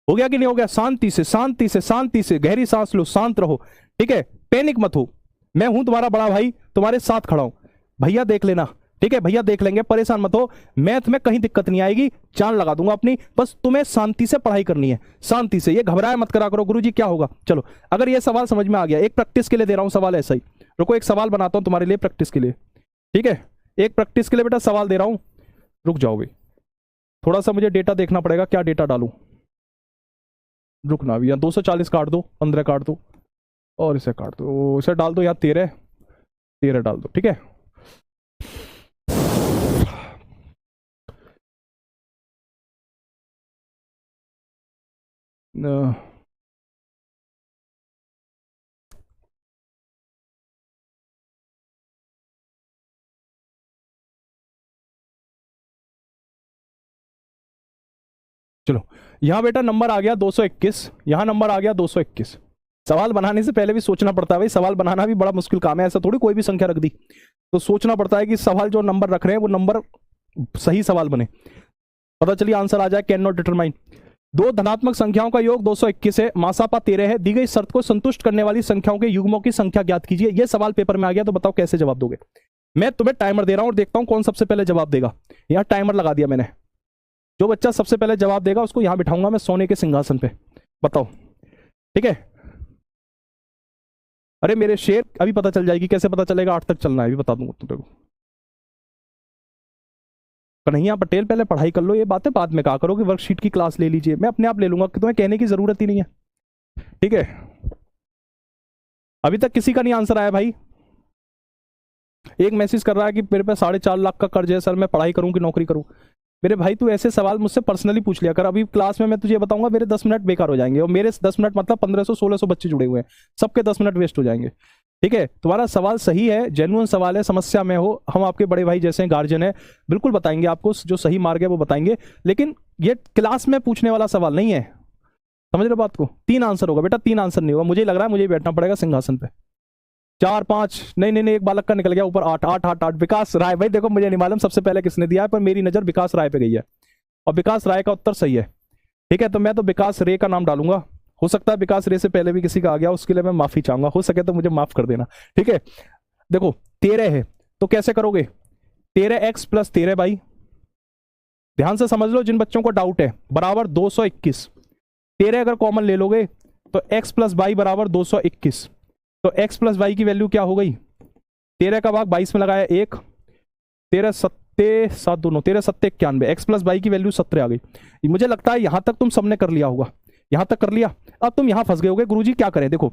हो गया कि नहीं हो गया? शांति से, शांति से, शांति से, गहरी सांस लो, शांत रहो, ठीक है, पैनिक मत हो। मैं हूं तुम्हारा बड़ा भाई, तुम्हारे साथ खड़ा हूं, भैया देख लेना, ठीक है, भैया देख लेंगे, परेशान मत हो। मैथ में कहीं दिक्कत नहीं आएगी, जान लगा दूंगा अपनी, बस तुम्हें शांति से पढ़ाई करनी है, शांति से। ये घबराए मत करा करो, गुरुजी क्या होगा। चलो, अगर ये सवाल समझ में आ गया, एक प्रैक्टिस के लिए दे रहा हूं सवाल ऐसा ही, रुको एक सवाल बनाता हूं तुम्हारे लिए प्रैक्टिस के लिए, ठीक है, एक प्रैक्टिस के लिए बेटा सवाल दे रहा हूं, रुक जाओ भाई, थोड़ा सा मुझे डेटा देखना पड़ेगा, क्या डेटा डालूं, रुकना भैया। 240 काट दो, 15 काट दो, और इसे काट दो, इसे डाल दो यार, 13 13 डाल दो, ठीक है। चलो, यहां बेटा नंबर आ गया 221, यहां नंबर आ गया 221। सवाल बनाने से पहले भी सोचना पड़ता है भाई, सवाल बनाना भी बड़ा मुश्किल काम है, ऐसा थोड़ी कोई भी संख्या रख दी, तो सोचना पड़ता है कि सवाल जो नंबर रख रहे हैं वो नंबर सही सवाल बने, पता चलिए आंसर आ जाए। कैन नॉट डिटरमाइन, दो धनात्मक संख्याओं का योग 221 है, मासापा 13 है, दी गई शर्त को संतुष्ट करने वाली संख्याओं के युग्मों की संख्या ज्ञात कीजिए। यह सवाल पेपर में आ गया, तो बताओ कैसे जवाब दोगे। मैं तुम्हें टाइमर दे रहा हूं और देखता हूं कौन सबसे पहले जवाब देगा। यहां टाइमर लगा दिया मैंने, जो बच्चा सबसे पहले जवाब देगा उसको यहां बिठाऊंगा मैं सोने के सिंहासन पे, बताओ, ठीक है। अरे मेरे शेर, अभी पता चल जाएगी, कैसे पता चलेगा, 8 तक चलना है, अभी बता दूंगा तुमको। कन्हैया पटेल पहले पढ़ाई कर लो, ये बातें बाद में कहा करो कि वर्कशीट की क्लास ले लीजिए, मैं अपने आप ले लूंगा, कि तुम्हें कहने की जरूरत ही नहीं है, ठीक है। अभी तक किसी का नहीं आंसर आया भाई। एक मैसेज कर रहा है कि मेरे पे 4.5 लाख का कर्ज है सर, मैं पढ़ाई करूं कि नौकरी करूं। मेरे भाई तू ऐसे सवाल मुझसे पर्सनली पूछ लिया कर, अभी क्लास में मैं तुझे बताऊंगा मेरे 10 मिनट बेकार हो जाएंगे, और मेरे 10 मिनट मतलब 1500-1600 बच्चे जुड़े हुए हैं, सबके 10 मिनट वेस्ट हो जाएंगे। ठीक है, तुम्हारा सवाल सही है, जेन्युइन सवाल है, समस्या में हो, हम आपके बड़े भाई जैसे हैं, गार्जियन है, बिल्कुल बताएंगे आपको जो सही मार्ग है वो बताएंगे, लेकिन ये क्लास में पूछने वाला सवाल नहीं है, समझ रहे हो बात को। 3 आंसर होगा बेटा, 3 आंसर नहीं होगा, मुझे लग रहा है मुझे बैठना पड़ेगा सिंहासन पे। 4 5 नहीं नहीं नहीं, एक बालक का निकल गया ऊपर, 8 8 8 8 विकास राय। भाई देखो मुझे नहीं मालूम सबसे पहले किसने दिया है, पर मेरी नजर विकास राय पे गई है, और विकास राय का उत्तर सही है। ठीक है, तो मैं तो विकास रे का नाम डालूंगा, हो सकता है विकास रे से पहले भी किसी का आ गया, उसके लिए मैं माफी चाहूंगा, हो सके तो मुझे माफ कर देना। ठीक है, देखो 13 है तो कैसे करोगे, 13x प्लस 13y, ध्यान से समझ लो जिन बच्चों को डाउट है, बराबर 221। 13 अगर कॉमन ले लोगे तो x प्लस वाई बराबर 221, तो x प्लस वाई की वैल्यू क्या हो गई, 13 का भाग 22 में लगाया 1, 13 सत्ते 7 दोनों 13 सत्ते 91, एक्स प्लस वाई की वैल्यू 17 आ गई। मुझे लगता है यहां तक तुम सबने कर लिया होगा, यहां तक कर लिया। अब तुम यहां फंस गए होगे, गुरुजी क्या करें। देखो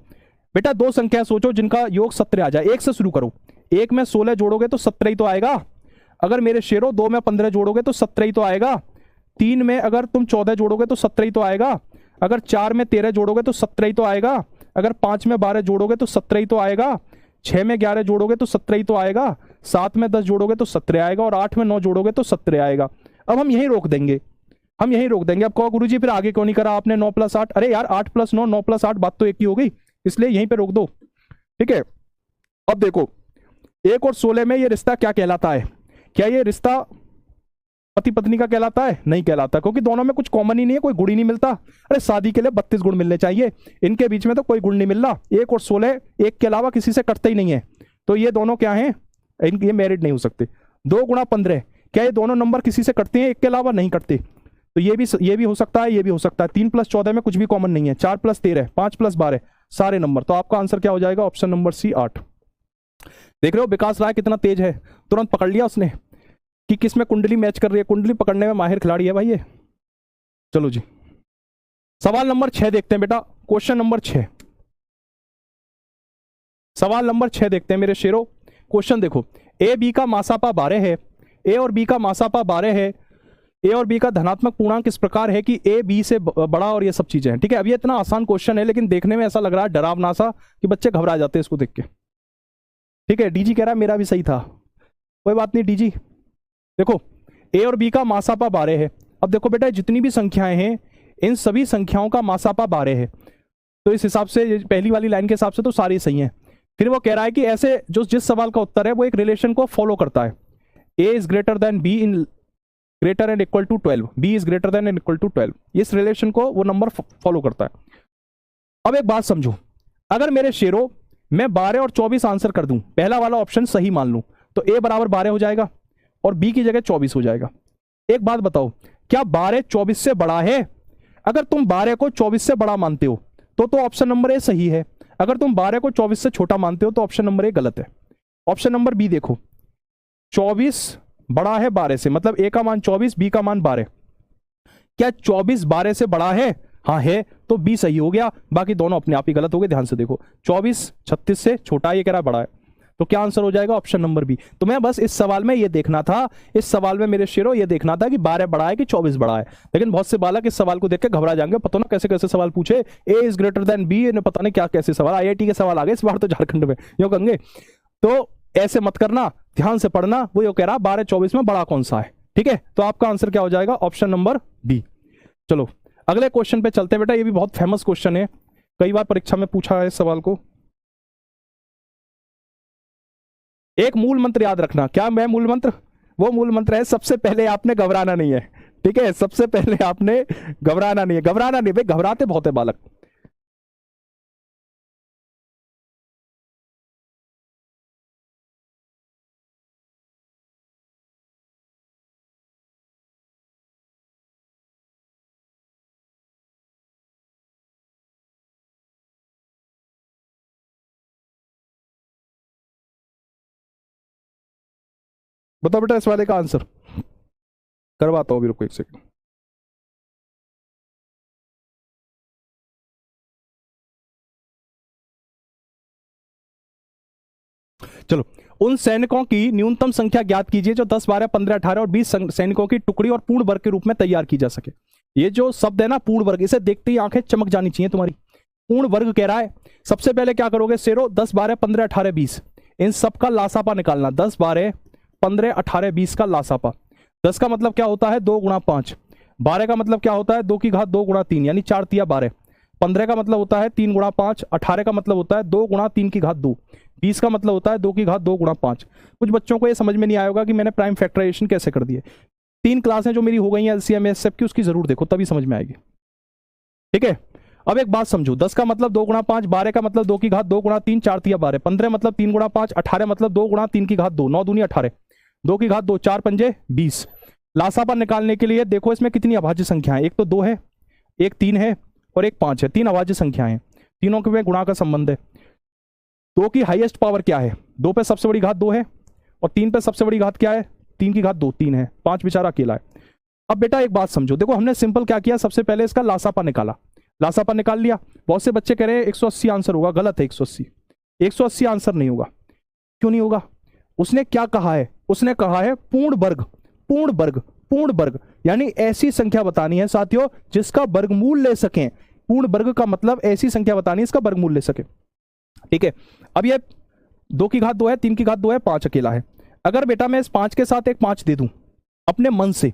बेटा, दो संख्या सोचो जिनका योग 17 आ जाए, एक से शुरू करो, एक में 16 जोड़ोगे तो 17 ही तो आएगा, अगर मेरे शेरों 2 में 15 जोड़ोगे तो 17 ही तो आएगा, 3 में अगर तुम 14 जोड़ोगे तो 17 ही तो आएगा, अगर 4 में 13 जोड़ोगे तो 17 ही तो आएगा, अगर 5 में 12 जोड़ोगे तो 17 ही तो आएगा, 6 में 11 जोड़ोगे तो 17 ही तो आएगा, 7 में 10 जोड़ोगे तो 17 आएगा, और 8 में 9 जोड़ोगे तो 17 आएगा। अब हम यहीं रोक देंगे, हम यहीं रोक देंगे। अब कहो गुरुजी फिर आगे क्यों नहीं करा आपने 9 प्लस 8, अरे यार 8 प्लस 9 9 प्लस 8 बात तो एक ही हो गई, इसलिए यहीं पे रोक दो। ठीक है, अब देखो 1 और 16 में ये रिश्ता क्या कहलाता है, क्या ये रिश्ता पति पत्नी का कहलाता है, नहीं कहलाता, क्योंकि दोनों में कुछ कॉमन ही नहीं है, कोई गुण ही नहीं मिलता। अरे शादी के लिए 32 गुण मिलने चाहिए, इनके बीच में तो कोई गुण नहीं मिल रहा, 1 और 16 एक के अलावा किसी से कटते ही नहीं है, तो ये दोनों क्या हैं, ये मैरिड नहीं हो सकते। 2 गुणा 15, क्या ये दोनों नंबर किसी से कटते हैं, एक के अलावा नहीं कटते, तो ये भी हो सकता है, ये भी हो सकता है। 3 प्लस 14 में कुछ भी कॉमन नहीं है, 4 प्लस 13, 5 प्लस 12 सारे नंबर, तो आपका आंसर क्या हो जाएगा, ऑप्शन नंबर सी 8। देख रहे हो विकास राय कितना तेज है, तुरंत पकड़ लिया उसने कि किस में कुंडली मैच कर रही है, कुंडली पकड़ने में माहिर खिलाड़ी है भाई ये। चलो जी, सवाल नंबर 6 देखते हैं बेटा, क्वेश्चन नंबर 6, सवाल नंबर 6 देखते हैं मेरे शेरों। क्वेश्चन देखो, ए बी का मासापा 12 है, ए और बी का मासापा 12 है, ए और बी का धनात्मक पूर्णांक इस प्रकार है कि ए बी से बड़ा, और ये सब चीजें हैं। ठीक है, अब ये इतना आसान क्वेश्चन है, लेकिन देखने में ऐसा लग रहा है डरावना सा कि बच्चे घबरा जाते हैं इसको देख के। ठीक है, डीजी कह रहा है मेरा भी सही था, कोई बात नहीं डीजी। देखो ए और बी का मासापा 12 है, अब देखो बेटा जितनी भी संख्याएं हैं इन सभी संख्याओं का मासापा 12 है, तो इस हिसाब से पहली वाली लाइन के हिसाब से तो सारी सही हैं। फिर वो कह रहा है कि ऐसे जो जिस सवाल का उत्तर है वो एक रिलेशन को फॉलो करता है, A is greater than B in greater and equal to 12, B is greater than and equal to 12, इस रिलेशन को वो नंबर फॉलो करता है। अब एक बात समझो, अगर मेरे शेरों मैं 12 और 24 आंसर कर दूं, पहला वाला ऑप्शन सही मान लूं, तो ए बराबर 12 हो जाएगा और बी की जगह 24 हो जाएगा। एक बात बताओ, क्या 12 24 से बड़ा है? अगर तुम 12 को 24 से बड़ा मानते हो तो ऑप्शन नंबर ए सही है, अगर तुम 12 को 24 से छोटा मानते हो तो ऑप्शन नंबर ए गलत है। ऑप्शन नंबर बी देखो, 24 बड़ा है 12 से, मतलब ए का मान 24, बी का मान 12, क्या 24 12 से बड़ा है? हाँ है, तो बी सही हो गया, बाकी दोनों अपने आप ही गलत हो गए। ध्यान से देखो, 24 36 से छोटा, ये कह रहा बड़ा है, तो क्या आंसर हो जाएगा, ऑप्शन नंबर बी। तो मैं बस इस सवाल में ये देखना था, इस सवाल में मेरे शेरों ये देखना था कि 12 बड़ा है कि 24 बड़ा है, लेकिन बहुत से बालक इस सवाल को देख के घबरा जाएंगे, पता ना कैसे कैसे सवाल पूछे, ए इज ग्रेटर देन बी, ने पता नहीं क्या कैसे सवाल, आईआईटी के सवाल आ गए इस बार तो झारखंड में, यूं कहेंगे। तो ऐसे मत करना, ध्यान से पढ़ना, वो ये कह रहा 12 24 में बड़ा कौन सा है। ठीक है, तो आपका आंसर क्या हो जाएगा, ऑप्शन नंबर बी। चलो अगले क्वेश्चन पे चलते हैं बेटा, ये भी बहुत फेमस क्वेश्चन है, कई बार परीक्षा में पूछा है इस सवाल को। एक मूल मंत्र याद रखना, क्या मैं मूल मंत्र, वो मूल मंत्र है सबसे पहले आपने घबराना नहीं है। ठीक है, सबसे पहले आपने घबराना नहीं है, घबराना नहीं भाई, घबराते बहुत है बालक। बताओ बेटा इस वाले का आंसर, करवाता हूं अभी, रुको एक सेकंड। चलो, उन सैनिकों की न्यूनतम संख्या ज्ञात कीजिए जो 10, 12, 15, 18 और 20 सैनिकों की टुकड़ी और पूर्ण वर्ग के रूप में तैयार की जा सके। ये जो शब्द है ना पूर्ण वर्ग, इसे देखते ही आंखें चमक जानी चाहिए तुम्हारी। पूर्ण वर्ग कह रहा है। सबसे पहले क्या करोगे शेरो, 10, 12, 15, 18, 20 इन सब का लासापा निकालना। 10, 12, 15, 18, 20 का लासापा। 10 का मतलब क्या होता है 2 गुणा 5। 12 का मतलब क्या होता है 2 की घात 2 गुणा 3 यानी 4 तिया 12। 15 का मतलब होता है 3 गुणा 5। 18 का मतलब होता है 2 गुणा 3 की घात 2। 20 का मतलब होता है 2 की घात 2 गुणा 5। कुछ बच्चों को ये समझ में नहीं आया होगा कि मैंने प्राइम फैक्टराइजेशन कैसे कर दिए। 3 क्लासें जो मेरी हो गई हैं एलसीएम एसएफ की, उसकी जरूर देखो तभी समझ में आएगी। ठीक है, अब एक बात समझो, 10 का मतलब 2 गुणा 5, 12 का मतलब 2 की घात 2 गुणा 3, 4 तिया 12, 15 मतलब 3 गुणा 5, 18 मतलब 2 गुणा 3 की घात 2, 9 दूनी 18, 2 की घात 2, 4 पंजे 20। लासापा निकालने के लिए देखो इसमें कितनी अभाज्य संख्या है, एक तो 2 है, एक 3 है और एक 5 है। 3 अभाज्य संख्याएं हैं, तीनों के में गुणा का संबंध है। 2 की हाईएस्ट पावर क्या है, 2 पे सबसे बड़ी घात 2 है और 3 पे सबसे बड़ी घात क्या है, 3 की घात 2, 3 है। 5 बेचारा अकेला है। अब बेटा एक बात समझो, देखो हमने सिंपल क्या किया, सबसे पहले इसका लासापा निकाला। लासापा निकाल लिया। बहुत से बच्चे कह रहे हैं 180 आंसर होगा, गलत है। 180 आंसर नहीं होगा। क्यों नहीं होगा? उसने क्या कहा है, उसने कहा है पूर्ण वर्ग। पूर्ण वर्ग, पूर्ण वर्ग यानी ऐसी संख्या बतानी है साथियों जिसका वर्गमूल ले सकें। पूर्ण वर्ग का मतलब ऐसी संख्या बतानी है इसका वर्गमूल ले सके। ठीक है, अब ये 2 की घात 2 है, 3 की घात 2 है, 5 अकेला है। अगर बेटा मैं इस 5 के साथ एक 5 दे दूं अपने मन से,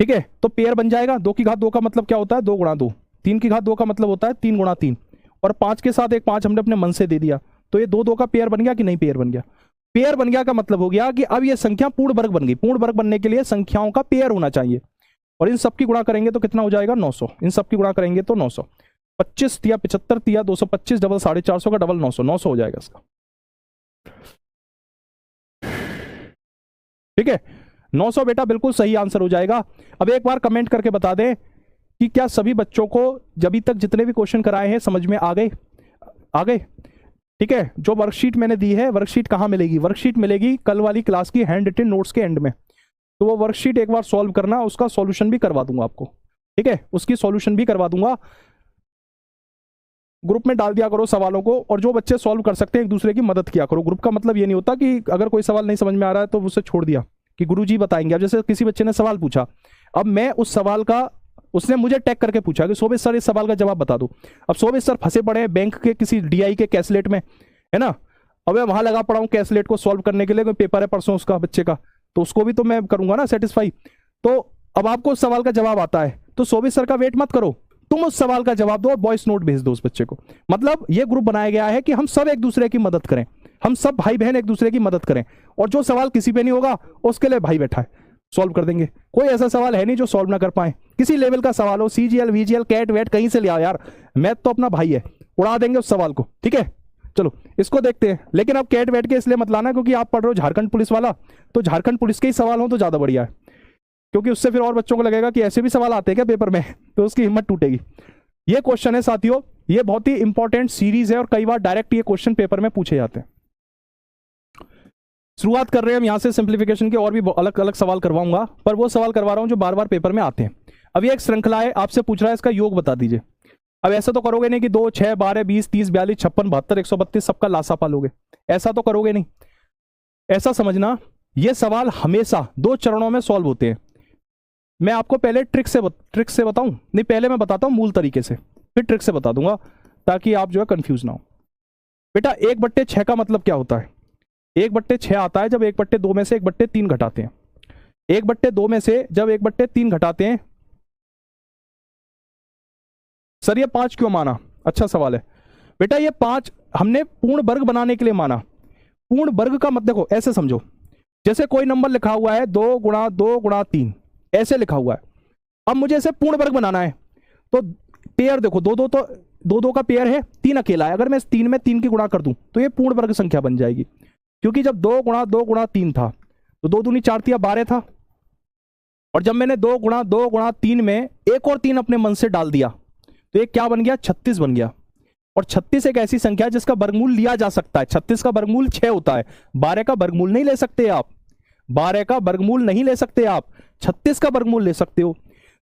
ठीक है, तो पेयर बन जाएगा। 2 की घात 2 का मतलब क्या होता है 2 गुणा 2। 3 की घात 2 का मतलब होता है 3 गुणा 3 और 5 के साथ एक 5 हमने अपने मन से दे दिया, तो ये 2 का पेयर बन गया कि नहीं? पेयर बन गया। पेयर बन गया का मतलब हो गया कि अब ये संख्या पूर्ण वर्ग बन गई। पूर्ण वर्ग बनने के लिए संख्याओं का पेयर होना चाहिए और इन सब की गुणा करेंगे तो कितना हो जाएगा 900। इन सब की गुणा करेंगे तो 900। 25 तिया 75 तिया 225 डबल 450 का डबल 900, 900 हो जाएगा इसका। ठीक है, 900 बेटा बिल्कुल सही आंसर हो जाएगा। अब एक बार कमेंट करके बता दें कि क्या सभी बच्चों को अभी तक जितने भी क्वेश्चन कराए हैं समझ में आ गए? आ गए? ठीक है, जो वर्कशीट मैंने दी है, वर्कशीट कहाँ मिलेगी? वर्कशीट मिलेगी कल वाली क्लास की हैंड रिटन नोट्स के एंड में। तो वो वर्कशीट एक बार सॉल्व करना, उसका सॉल्यूशन भी करवा दूंगा आपको। ठीक है, उसकी सॉल्यूशन भी करवा दूंगा। ग्रुप में डाल दिया करो सवालों को, और जो बच्चे सॉल्व कर सकते हैं एक दूसरे की मदद किया करो। ग्रुप का मतलब ये नहीं होता कि अगर कोई सवाल नहीं समझ में आ रहा है तो उसे छोड़ दिया कि गुरुजी बताएंगे। अब जैसे किसी बच्चे ने सवाल पूछा, अब मैं उस सवाल का, उसने मुझे टैग करके पूछा कि शोभित सर इस सवाल का जवाब बता दो। अब शोभित सर फंसे पड़े हैं बैंक के किसी डीआई के कैसलेट में, है ना। अब मैं वहां लगा पड़ा हूँ कैसलेट को सॉल्व करने के लिए, कोई पेपर है परसों उसका बच्चे का, तो उसको भी तो मैं करूंगा ना सेटिस्फाई। तो अब आपको उस सवाल का जवाब आता है तो शोभित सर का वेट मत करो, तुम उस सवाल का जवाब दो और वॉइस नोट भेज दो उस बच्चे को। मतलब ये ग्रुप बनाया गया है कि हम सब एक दूसरे की मदद करें, हम सब भाई बहन एक दूसरे की मदद करें, और जो सवाल किसी पे नहीं होगा उसके लिए भाई बैठा है, सॉल्व कर देंगे। कोई ऐसा सवाल है नहीं जो सॉल्व ना कर पाए। किसी लेवल का सवाल हो, सीजीएल वीजीएल कैट वेट कहीं से ले आओ यार, मैथ तो अपना भाई है, उड़ा देंगे उस सवाल को। ठीक है, चलो इसको देखते हैं। लेकिन अब कैट वेट के इसलिए मत लाना क्योंकि आप पढ़ रहे हो झारखंड पुलिस वाला, तो झारखंड पुलिस के ही सवाल हो तो ज्यादा बढ़िया है, क्योंकि उससे फिर और बच्चों को लगेगा कि ऐसे भी सवाल आते हैं क्या पेपर में, तो उसकी हिम्मत टूटेगी। ये क्वेश्चन है साथियों, ये बहुत ही इंपॉर्टेंट सीरीज है और कई बार डायरेक्ट ये क्वेश्चन पेपर में पूछे जाते हैं। शुरुआत कर रहे हैं हम यहाँ से सिंप्लीफिकेशन के, और भी अलग अलग सवाल करवाऊंगा, पर वो सवाल करवा रहा हूं जो बार बार पेपर में आते हैं। अब ये एक श्रृंखला है, आपसे पूछ रहा है इसका योग बता दीजिए। अब ऐसा तो करोगे नहीं कि 2, 6, 12, 20, 30, 42, 56, 72, 132 सबका लासापा लोगे, ऐसा तो करोगे नहीं। ऐसा समझना ये सवाल हमेशा 2 चरणों में सॉल्व होते हैं। मैं आपको पहले ट्रिक से बताऊं, नहीं पहले मैं बताता हूं मूल तरीके से, फिर ट्रिक से बता दूंगा ताकि आप जो है कंफ्यूज ना हो। बेटा 1/6 का मतलब क्या होता है? 1/6 आता है जब 1/2 में से 1/3 घटाते हैं। 1/2 में से जब 1/3 घटाते हैं, सर ये 5 क्यों माना? अच्छा सवाल है बेटा। ये 5 हमने पूर्ण वर्ग बनाने के लिए माना। पूर्ण वर्ग का मतलब देखो ऐसे समझो, जैसे कोई नंबर लिखा हुआ है 2 गुणा 2 गुणा 3, ऐसे लिखा हुआ है। अब मुझे इसे पूर्ण वर्ग बनाना है तो पेयर देखो, 2 का पेयर है, 3 अकेला है। अगर मैं इस 3 में 3 की गुणा कर दूं तो ये पूर्ण वर्ग संख्या बन जाएगी, क्योंकि जब 2 गुणा 2 गुणा 3 था तो 2 दूनी 4 तिया 12 था, और जब मैंने 2 गुणा 2 गुणा 3 में एक और 3 अपने मन से डाल दिया तो ये क्या बन गया? 36 बन गया। और 36 एक ऐसी संख्या है जिसका वर्गमूल लिया जा सकता है। 36 का वर्गमूल 6 होता है, 12 का वर्गमूल नहीं ले सकते आप, 12 का वर्गमूल नहीं ले सकते आप, 36 का वर्गमूल ले सकते हो।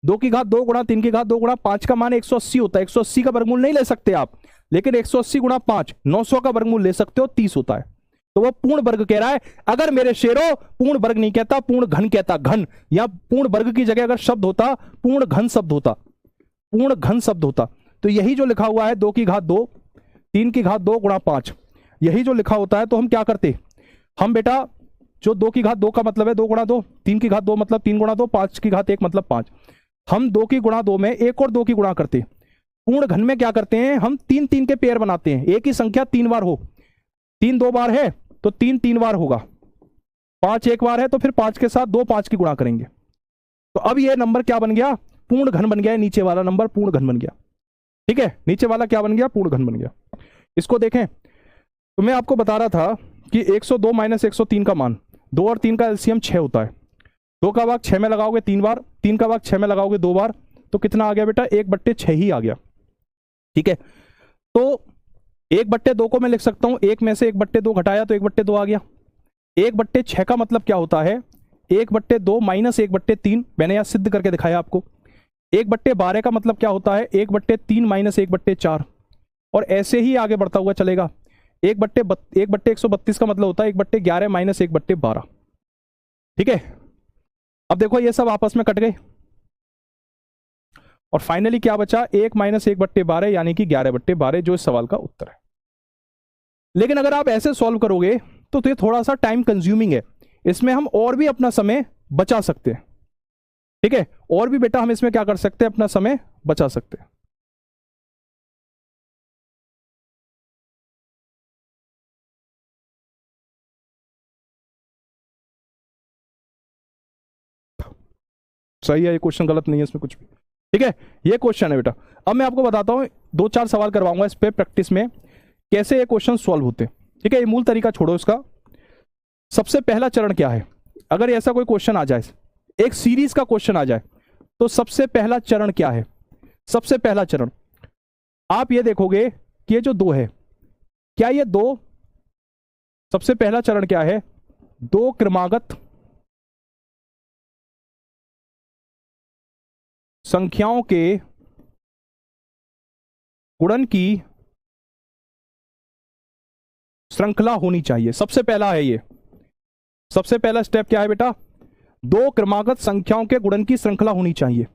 2 की घात 2 गुणा 3 की घात 2 गुणा 5 का मान 180 होता है, 180 का वर्गमूल नहीं ले सकते आप, लेकिन 180 गुणा 5 900 का वर्गमूल ले सकते हो, 30 होता है। तो वो पूर्ण वर्ग कह रहा है। अगर मेरे शेरों पूर्ण वर्ग नहीं कहता, पूर्ण घन कहता, घन, या पूर्ण वर्ग की जगह अगर शब्द होता पूर्ण घन शब्द होता, पूर्ण घन शब्द होता, तो यही जो लिखा हुआ है 2 की घात 2, 3 की घात 2 गुणा 5, यही जो लिखा होता है, तो हम क्या करते, हम बेटा जो 2 की घात 2 का मतलब है 2 गुणा 2, 3 की घात 2 मतलब 3 गुणा 2, 5 की घात 1 मतलब 5, हम 2 की गुणा 2 में 1 और 2 की गुणा करते। पूर्ण घन में क्या करते हैं, हम 3 3 के पेयर बनाते हैं, एक ही संख्या 3 बार हो, 3 2 बार है तो 3 3 बार होगा, 5 1 बार है तो फिर 5 के साथ 2 5 की गुणा करेंगे। तो अब ये नंबर क्या बन गया, पूर्ण घन बन गया, नीचे वाला नंबर पूर्ण घन बन गया। ठीक है, नीचे वाला क्या बन गया, पूर्ण घन बन गया। इसको देखें, तो मैं आपको बता रहा था कि 102 माइनस 103 का मान, 2 और 3 का एलसीएम 6 होता है। 2 का भाग 6 में लगाओगे 3 बार, 3 का भाग 6 में लगाओगे 2 बार, तो कितना आ गया बेटा, 1/6 ही आ गया। ठीक है, तो 1/2 को मैं लिख सकता हूं, 1 में से 1/2 घटाया तो 1/2 आ गया। 1/6 का मतलब क्या होता है, 1/2 माइनस 1/3, मैंने यहां सिद्ध करके दिखाया आपको। 1/12 का मतलब क्या होता है, 1/3 माइनस 1/4, और ऐसे ही आगे बढ़ता हुआ चलेगा। 1/132 का मतलब होता है 1/11 माइनस 1/12। ठीक है, अब देखो ये सब आपस में कट गए और फाइनली क्या बचा, 1 माइनस 1/12 यानी कि 11/12, जो इस सवाल का उत्तर है। लेकिन अगर आप ऐसे सॉल्व करोगे तो ये थोड़ा सा टाइम कंज्यूमिंग है, इसमें हम और भी अपना समय बचा सकते हैं। ठीक है, और भी बेटा हम इसमें क्या कर सकते हैं, अपना समय बचा सकते हैं। सही है, ये क्वेश्चन गलत नहीं है इसमें कुछ भी। ठीक है, ये क्वेश्चन है बेटा। अब मैं आपको बताता हूं, 2-4 सवाल करवाऊंगा इस पे प्रैक्टिस में, कैसे ये क्वेश्चन सॉल्व होते हैं। ठीक है, ये मूल तरीका छोड़ो इसका। सबसे पहला चरण क्या है, अगर ऐसा कोई क्वेश्चन आ जाए, एक सीरीज का क्वेश्चन आ जाए, तो सबसे पहला चरण क्या है, सबसे पहला चरण आप ये देखोगे कि ये जो 2 है, क्या ये 2, सबसे पहला चरण क्या है, 2 क्रमागत संख्याओं के गुणन की श्रृंखला होनी चाहिए। सबसे पहला है ये, सबसे पहला स्टेप क्या है बेटा, 2 क्रमागत संख्याओं के गुणन की श्रृंखला होनी चाहिए,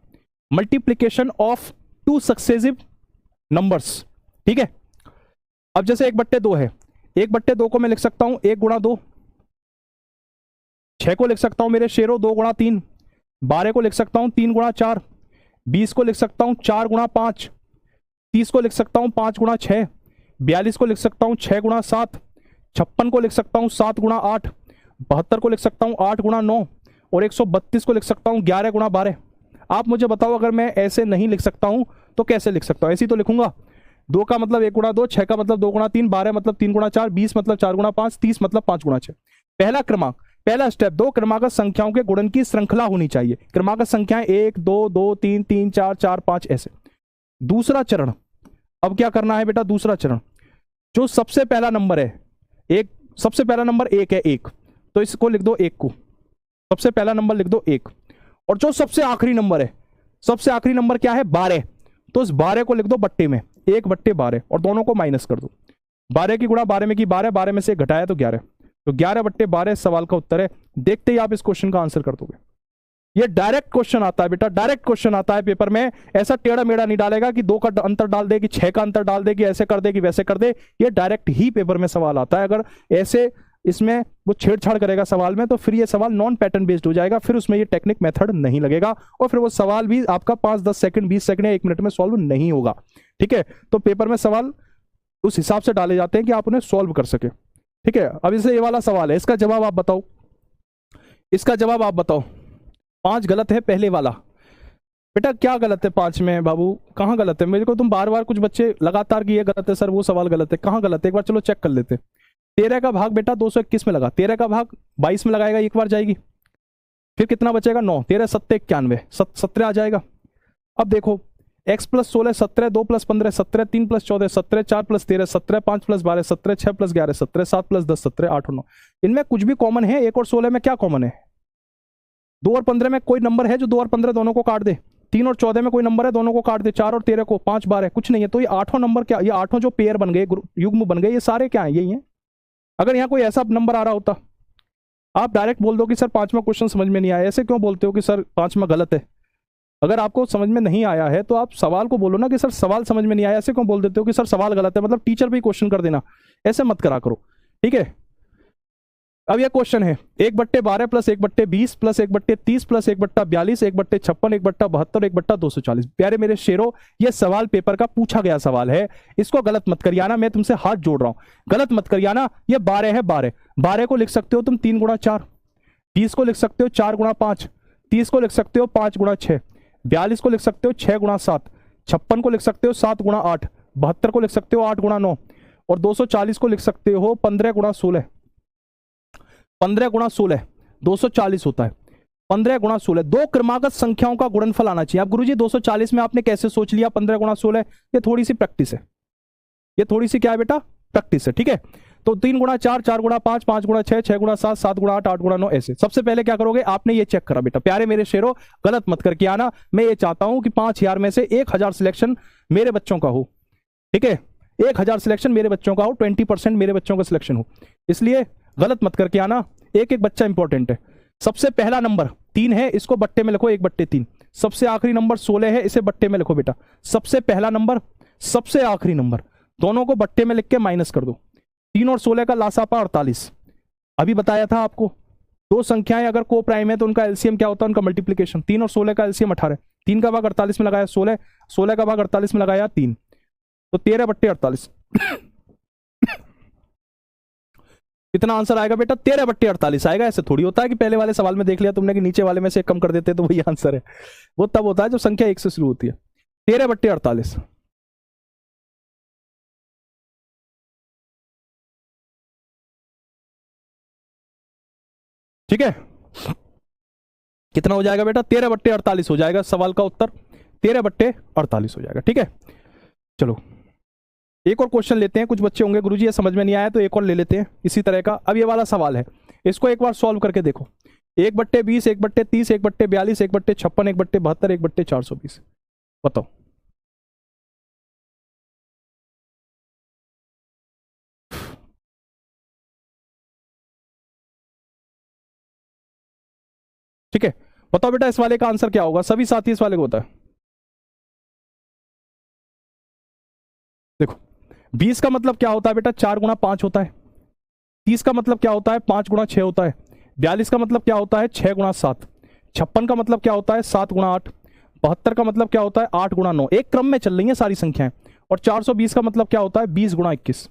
मल्टीप्लीकेशन ऑफ 2 सक्सेसिव नंबर्स। ठीक है, अब जैसे 1/2 है, 1/2 को मैं लिख सकता हूं 1 गुणा 2, 6 को लिख सकता हूं मेरे शेरों 2 गुणा 3, 12 को लिख सकता हूं 3 गुणा 4, 20 को लिख सकता हूं 4 गुणा 5, 30 को लिख सकता हूं 5 गुणा 6, 42 को लिख सकता हूं 6 गुणा 7, 56 को लिख सकता हूं 7 गुणा 8, 72 को लिख सकता हूं 8 गुणा 9, और 132 को लिख सकता हूं 11 गुणा 12। आप मुझे बताओ, अगर मैं ऐसे नहीं लिख सकता हूं तो कैसे लिख सकता हूं, ऐसे ही तो लिखूंगा। 2 का मतलब 1 गुणा 2, 6 का मतलब 2 गुणा 3, 12 मतलब 3 गुणा 4, 20 मतलब 4 गुणा 5, 30 मतलब 5 गुणा 6। पहला क्रमांक, पहला स्टेप, 2 क्रमागत संख्याओं के गुणन की श्रृंखला होनी चाहिए। क्रमागत संख्याएं 1 2 2 3 3 4 4 5 ऐसे। दूसरा चरण, अब क्या करना है बेटा, दूसरा चरण, जो सबसे पहला नंबर है, एक, सबसे पहला नंबर 1 है, 1, तो इसको लिख दो 1 को, सबसे पहला नंबर लिख दो 1, और जो सबसे आखिरी नंबर है, सबसे आखिरी नंबर क्या है, 12, तो इस 12 को लिख दो बट्टे में, 1/12, और दोनों को माइनस कर दो। 12 की गुणा 12 में की 12, 12 में से घटाया तो 11, तो 11/12 सवाल का उत्तर है। देखते ही आप इस क्वेश्चन का आंसर कर दोगे। ये डायरेक्ट क्वेश्चन आता है बेटा, डायरेक्ट क्वेश्चन आता है पेपर में, ऐसा टेढ़ा मेढ़ा नहीं डालेगा कि 2 का अंतर डाल दे, कि 6 का अंतर डाल दे, कि ऐसे कर दे, कि वैसे कर दे। ये डायरेक्ट ही पेपर में सवाल आता है। अगर ऐसे इसमें वो छेड़छाड़ करेगा सवाल में, तो फिर ये सवाल नॉन पैटर्न बेस्ड हो जाएगा, फिर उसमें ये टेक्निक मेथड नहीं लगेगा, और फिर वो सवाल भी आपका 5-10 सेकंड 20 सेकंड या 1 मिनट में सॉल्व नहीं होगा। ठीक है, तो पेपर में सवाल उस हिसाब से डाले जाते हैं कि आप उन्हें सॉल्व कर सके। ठीक है, अब इसे ये वाला सवाल है, इसका जवाब आप बताओ, इसका जवाब आप बताओ। 5 गलत है पहले वाला। बेटा क्या गलत है 5 में बाबू, कहाँ गलत है? मेरे को तुम बार बार, कुछ बच्चे लगातार कि ये गलत है सर, वो सवाल गलत है, कहाँ गलत है एक बार चलो चेक कर लेते। 13 का भाग बेटा 221 में लगा, 13 का भाग 22 में लगाएगा, एक बार जाएगी, फिर कितना बचेगा 9, 13 7 91, 17 आ जाएगा। अब देखो x + 16 17, 2 + 15 17, 3 + 14 17, 4 + 13 17, 5 + 12 17, 6 + 11 17, 7 + 10 17, 8 और 9। इनमें कुछ भी कॉमन है? 1 और 16 में क्या कॉमन है? 2 और 15 में कोई नंबर है जो 2 और 15 दोनों को काट दे? 3 और 14 में कोई नंबर है दोनों को काट दे? 4 और 13 को, 5 12 कुछ नहीं है। तो ये 8वां नंबर क्या, ये 8वां जो पेयर बन गए, युग्म बन गए, ये सारे क्या है? यही है। अगर यहाँ कोई ऐसा नंबर आ रहा होता, आप डायरेक्ट बोल दो कि सर पांचवा क्वेश्चन समझ में नहीं आया। ऐसे क्यों बोलते हो कि सर पांचवा गलत है? अगर आपको समझ में नहीं आया है तो आप सवाल को बोलो ना कि सर सवाल समझ में नहीं आया। ऐसे क्यों बोल देते हो कि सर सवाल गलत है, मतलब टीचर पे ही क्वेश्चन कर देना, ऐसे मत करा करो, ठीक है। अब यह क्वेश्चन है 1/12 प्लस 1/20 प्लस 1/30 प्लस 1/42 1/56 1/72 1/240। प्यारे मेरे शेरों, यह सवाल पेपर का पूछा गया सवाल है, इसको गलत मत करिए ना, मैं तुमसे हाथ जोड़ रहा हूं, गलत मत करिए ना। यह 12 है, 12 को लिख सकते हो तुम 3 गुणा 4, 20 को लिख सकते हो 4 गुणा 5, 30 को लिख सकते हो 5 गुणा 6, 42 को लिख सकते हो 6 गुणा 7, 56 को लिख सकते हो 7 गुणा 8, 72 को लिख सकते हो 8 गुणा 9 और 240 को लिख सकते हो 15 गुणा 16। 15 गुणा 16 240 होता है। 15 गुणा 16 दो क्रमागत संख्याओं का गुणनफल आना चाहिए। अब गुरुजी 240 में आपने कैसे सोच लिया 15 गुणा 16? ये थोड़ी सी प्रैक्टिस है, ये थोड़ी सी क्या है बेटा, प्रैक्टिस है, ठीक है। तो 3 गुणा 4, 4 गुणा 5, 5 गुणा 6, 6 गुणा 7, 7 गुणा 8, 8 गुणा 9, ऐसे। सबसे पहले क्या करोगे, आपने ये चेक करा बेटा, प्यारे मेरे शेरों गलत मत करके आना। मैं ये चाहता हूं कि 5000 में से 1000 सिलेक्शन मेरे बच्चों का हो, ठीक है, 1000 सिलेक्शन मेरे बच्चों का हो, 20% मेरे बच्चों का सिलेक्शन हो, इसलिए गलत मत करके आना। एक एक बच्चा इंपॉर्टेंट है। सबसे पहला नंबर 3 है, इसको बट्टे में लिखो 1/3। सबसे आखिरी नंबर 16 है, इसे बट्टे में लिखो बेटा। सबसे पहला नंबर, सबसे आखिरी नंबर, दोनों को बट्टे में लिख के माइनस कर दो। 3 और 16 का लासापा 48। अभी बताया था आपको, दो संख्याएं अगर को प्राइम है तो उनका एलसीएम क्या होता है, उनका मल्टीप्लीकेशन। 3 और 16 का एलसीएम 18। 3 का भाग 48 में लगाया 16, 16 का भाग 48 में लगाया 3, तो 13/48। कितना आंसर आएगा बेटा, 13/48 आएगा। ऐसे थोड़ी होता है कि पहले वाले सवाल में देख लिया तुमने कि नीचे वाले में से कम कर देते तो वही आंसर है। वो तब होता है जब संख्या 1 से शुरू होती है। 13/48, ठीक है। कितना हो जाएगा बेटा, 13/48 हो जाएगा। सवाल का उत्तर 13/48 हो जाएगा, ठीक है। चलो एक और क्वेश्चन लेते हैं। कुछ बच्चे होंगे गुरुजी ये समझ में नहीं आया, तो एक और ले लेते हैं इसी तरह का। अब ये वाला सवाल है, इसको एक बार सॉल्व करके देखो। 1/20 1/30 1/42 1/56 1/72 1/420, बताओ। ठीक है, बताओ बेटा इस वाले का आंसर क्या होगा। सभी साथी इस वाले को होता है। देखो 20 का मतलब क्या होता है बेटा, 4 गुणा 5 होता है। 30 का मतलब क्या होता है, 5 गुणा 6 होता है। 42 का मतलब क्या होता है, 6 गुणा 7। 56 का मतलब क्या होता है, 7 गुणा 8। 72 का मतलब क्या होता है, 8 गुणा 9। एक क्रम में चल रही है सारी संख्याएं। और 420 का मतलब क्या होता है, 20 गुणा 21।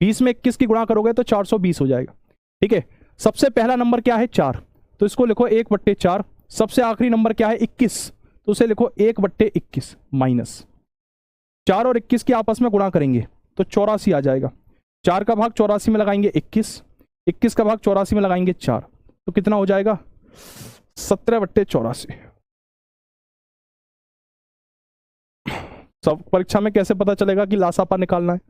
20 में 21 की गुणा करोगे तो 420 हो जाएगा, ठीक है। सबसे पहला नंबर क्या है, 4, तो इसको लिखो 1/4। सबसे आखिरी नंबर क्या है, 21, तो उसे लिखो 1/21 माइनस 4 और 21 की आपस में गुणा करेंगे तो 84 आ जाएगा। 4 का भाग 84 में लगाएंगे 21, 21 का भाग 84 में लगाएंगे 4, तो कितना हो जाएगा, 17/84। सब परीक्षा में कैसे पता चलेगा कि लासापा निकालना है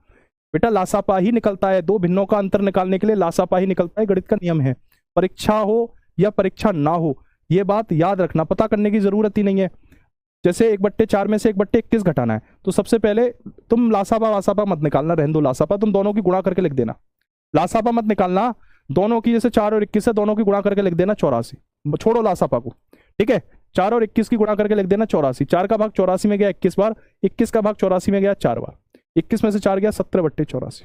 बेटा, लासापा ही निकलता है। दो भिन्नों का अंतर निकालने के लिए लासापा ही निकलता है, गणित का नियम है। परीक्षा हो या परीक्षा ना हो, यह बात याद रखना, पता करने की जरूरत ही नहीं है। जैसे 1/4 में से 1/21 घटाना है, तो सबसे पहले तुम लासापा वासापा मत निकालना, रहने दो लासापा, तुम दोनों की गुणा करके लिख देना। लासापा मत निकालना, दोनों की, जैसे 4 और 21 है, दोनों की गुणा करके लिख देना 84। छोड़ो लासापा को, ठीक है। 4 और 21 की गुणा करके लिख देना 84। 4 का भाग 84 में गया 21 बार, 21 का भाग 84 में गया 4 बार, 21 में से 4 गया, 17/84।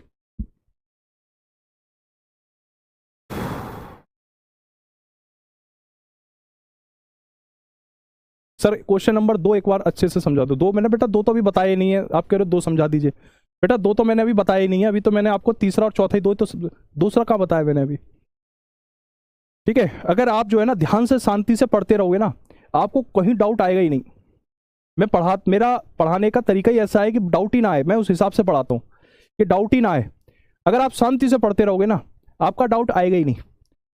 सर क्वेश्चन नंबर 2 एक बार अच्छे से समझा दो। 2 मैंने बेटा, 2 तो अभी बताया ही नहीं है, आप कह रहे हो 2 समझा दीजिए। बेटा 2 तो मैंने अभी बताया ही नहीं है, अभी तो मैंने आपको तीसरा और चौथा ही 2 तो, दूसरा कहाँ बताया मैंने अभी, ठीक है। अगर आप जो है ना ध्यान से शांति से पढ़ते रहोगे ना, आपको कहीं डाउट आएगा ही नहीं। मेरा पढ़ाने का तरीका ही ऐसा है कि डाउट ही ना आए, मैं उस हिसाब से पढ़ाता हूँ कि डाउट ही ना आए। अगर आप शांति से पढ़ते रहोगे ना, आपका डाउट आएगा ही नहीं,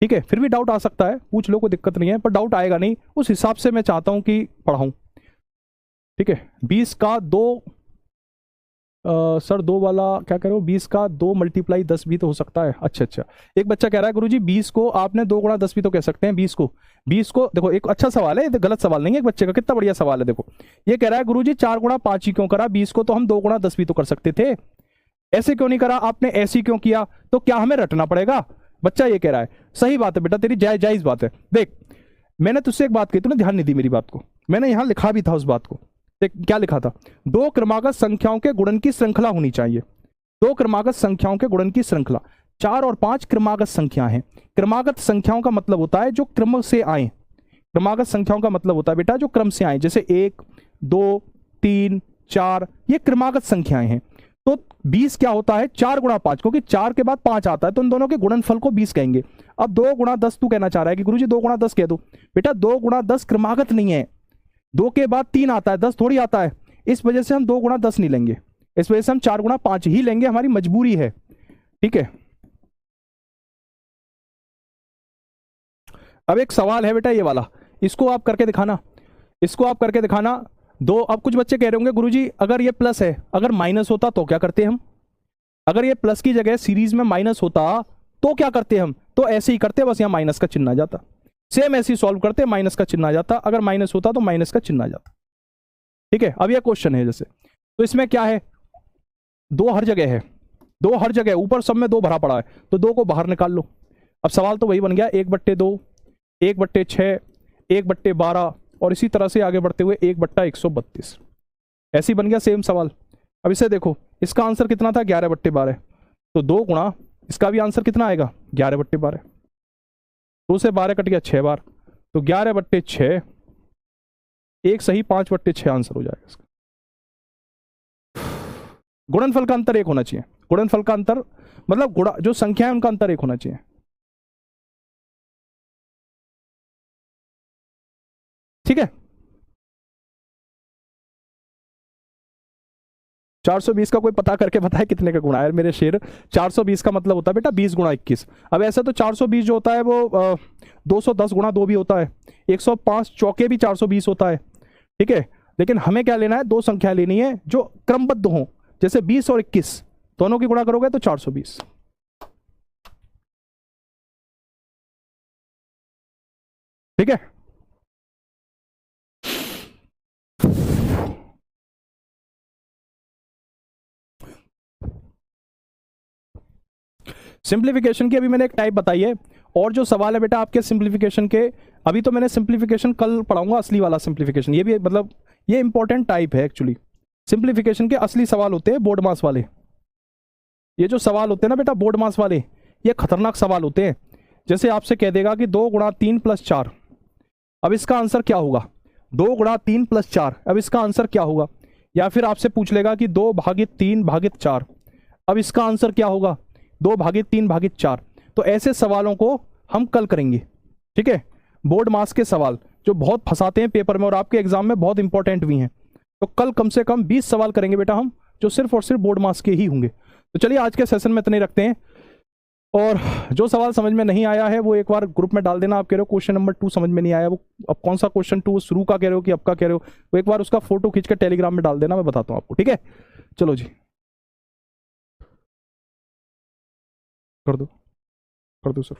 ठीक है। फिर भी डाउट आ सकता है, पूछ लो, कोई दिक्कत नहीं है, पर डाउट आएगा नहीं। उस हिसाब से मैं चाहता हूं कि पढ़ाऊं, ठीक है। 20 का 2 सर 2 वाला क्या कह रहे हो, 20 का 2 × 10 भी तो हो सकता है। अच्छा, एक बच्चा कह रहा है गुरुजी 20 को आपने 2 × 10 भी तो कह सकते हैं। 20 को देखो, एक अच्छा सवाल है, गलत सवाल नहीं है, एक बच्चे का कितना बढ़िया सवाल है। देखो ये कह रहा है गुरुजी 4 × 5 ही क्यों करा, 20 को तो हम 2 × 10 भी तो कर सकते थे। ऐसे क्यों नहीं करा आपने, ऐसी क्यों किया, तो क्या हमें रटना पड़ेगा? बच्चा ये कह रहा है। सही बात है बेटा तेरी, जायज बात है। देख मैंने तुझसे एक बात कही, तूने ध्यान नहीं दी मेरी बात को, मैंने यहां लिखा भी था उस बात को। देख क्या लिखा था, दो क्रमागत संख्याओं के गुणन की श्रृंखला होनी चाहिए। दो क्रमागत संख्याओं के गुणन की श्रृंखला, 4 और 5 क्रमागत संख्या हैं। क्रमागत संख्याओं का मतलब होता है जो क्रम से आए। क्रमागत संख्याओं का मतलब होता है बेटा जो क्रम से आए, जैसे 1 2 3 4, ये क्रमागत संख्याएं हैं। तो 20 क्या होता है, 4 गुणा 5, क्योंकि 4 के बाद 5 आता है, तो इन दोनों के गुणनफल को 20 कहेंगे। अब 2 गुणा 10 तू कहना चाह रहा है कि गुरुजी 2 गुणा 10 कह दो। बेटा 2 गुणा 10 क्रमागत नहीं है, 2 के बाद 3 आता है, 10 थोड़ी आता है। इस वजह से हम 2 गुणा 10 नहीं लेंगे, इस वजह से हम 4 गुणा 5 ही लेंगे, हमारी मजबूरी है। ठीक है, अब एक सवाल है बेटा ये वाला, इसको आप करके दिखाना, इसको आप करके दिखाना। दो, अब कुछ बच्चे कह रहे होंगे गुरुजी अगर ये प्लस है, अगर माइनस होता तो क्या करते हम? अगर ये प्लस की जगह सीरीज में माइनस होता तो क्या करते हम? तो ऐसे ही करते, बस यहाँ माइनस का चिन्ह आ जाता। सेम ऐसे ही सॉल्व करते, माइनस का चिन्ह आ जाता, अगर माइनस होता तो माइनस का चिन्ह आ जाता। ठीक है, अब ये क्वेश्चन है जैसे, तो इसमें क्या है, 2 हर जगह है, 2 हर जगह, ऊपर सब में 2 भरा पड़ा है, तो 2 को बाहर निकाल लो। अब सवाल तो वही बन गया, 1/2, 1/6, 1/12, और इसी तरह से आगे बढ़ते हुए 1/132, ऐसे ही बन गया सेम सवाल। अब इसे देखो, इसका आंसर कितना था, 11/12, तो 2 गुणा इसका भी आंसर कितना आएगा, 11/12। 2 से 12 कट गया 6 बार, तो 11/6, एक सही 5/6 आंसर हो जाएगा इसका। गुणनफल का अंतर 1 होना चाहिए, गुणनफल का अंतर मतलब गुणा जो संख्या है उनका अंतर 1 होना चाहिए। ठीक है, 420 का कोई पता करके बताए कितने का गुणा है मेरे शेर। 420 का मतलब होता है बेटा 20 गुणा 21। अब ऐसा तो 420 जो होता है वो 210 गुणा 2 भी होता है, 105 चौके भी 420 होता है। ठीक है, लेकिन हमें क्या लेना है, 2 संख्या लेनी है जो क्रमबद्ध हो, जैसे 20 और 21 दोनों की गुणा करोगे तो 420। ठीक है, सिंप्लीफिकेशन की अभी मैंने एक टाइप बताई है, और जो सवाल है बेटा आपके सिंप्लीफिकेशन के, अभी तो मैंने सिंप्लीफिकेशन कल पढ़ाऊंगा, असली वाला सिंप्लीफिकेशन, ये भी मतलब ये इंपॉर्टेंट टाइप है एक्चुअली। सिंप्लीफिकेशन के असली सवाल होते हैं बोर्ड मास वाले, ये जो सवाल होते हैं ना बेटा बोर्ड मास वाले, ये खतरनाक सवाल होते हैं। जैसे आपसे कह देगा कि 2 गुणा 3 प्लस 4, अब इसका आंसर क्या होगा, 2 गुणा 3 प्लस 4, अब इसका आंसर क्या होगा? या फिर आपसे पूछ लेगा कि 2/3/4, अब इसका आंसर क्या होगा, 2/3/4। तो ऐसे सवालों को हम कल करेंगे। ठीक है, बोर्ड मास के सवाल जो बहुत फंसाते हैं पेपर में और आपके एग्जाम में बहुत इंपॉर्टेंट भी हैं, तो कल कम से कम 20 सवाल करेंगे बेटा हम, जो सिर्फ और सिर्फ बोर्ड मास के ही होंगे। तो चलिए आज के सेशन में इतने रखते हैं, और जो सवाल समझ में नहीं आया है वो एक बार ग्रुप में डाल देना। आप कह रहे हो क्वेश्चन नंबर 2 समझ में नहीं आया, वो अब कौन सा क्वेश्चन 2, शुरू का कह रहे हो कि अब का कह रहे हो, वो एक बार उसका फोटो खींच कर टेलीग्राम में डाल देना, मैं बताता हूँ आपको। ठीक है, चलो जी, कर दो, कर दो सर।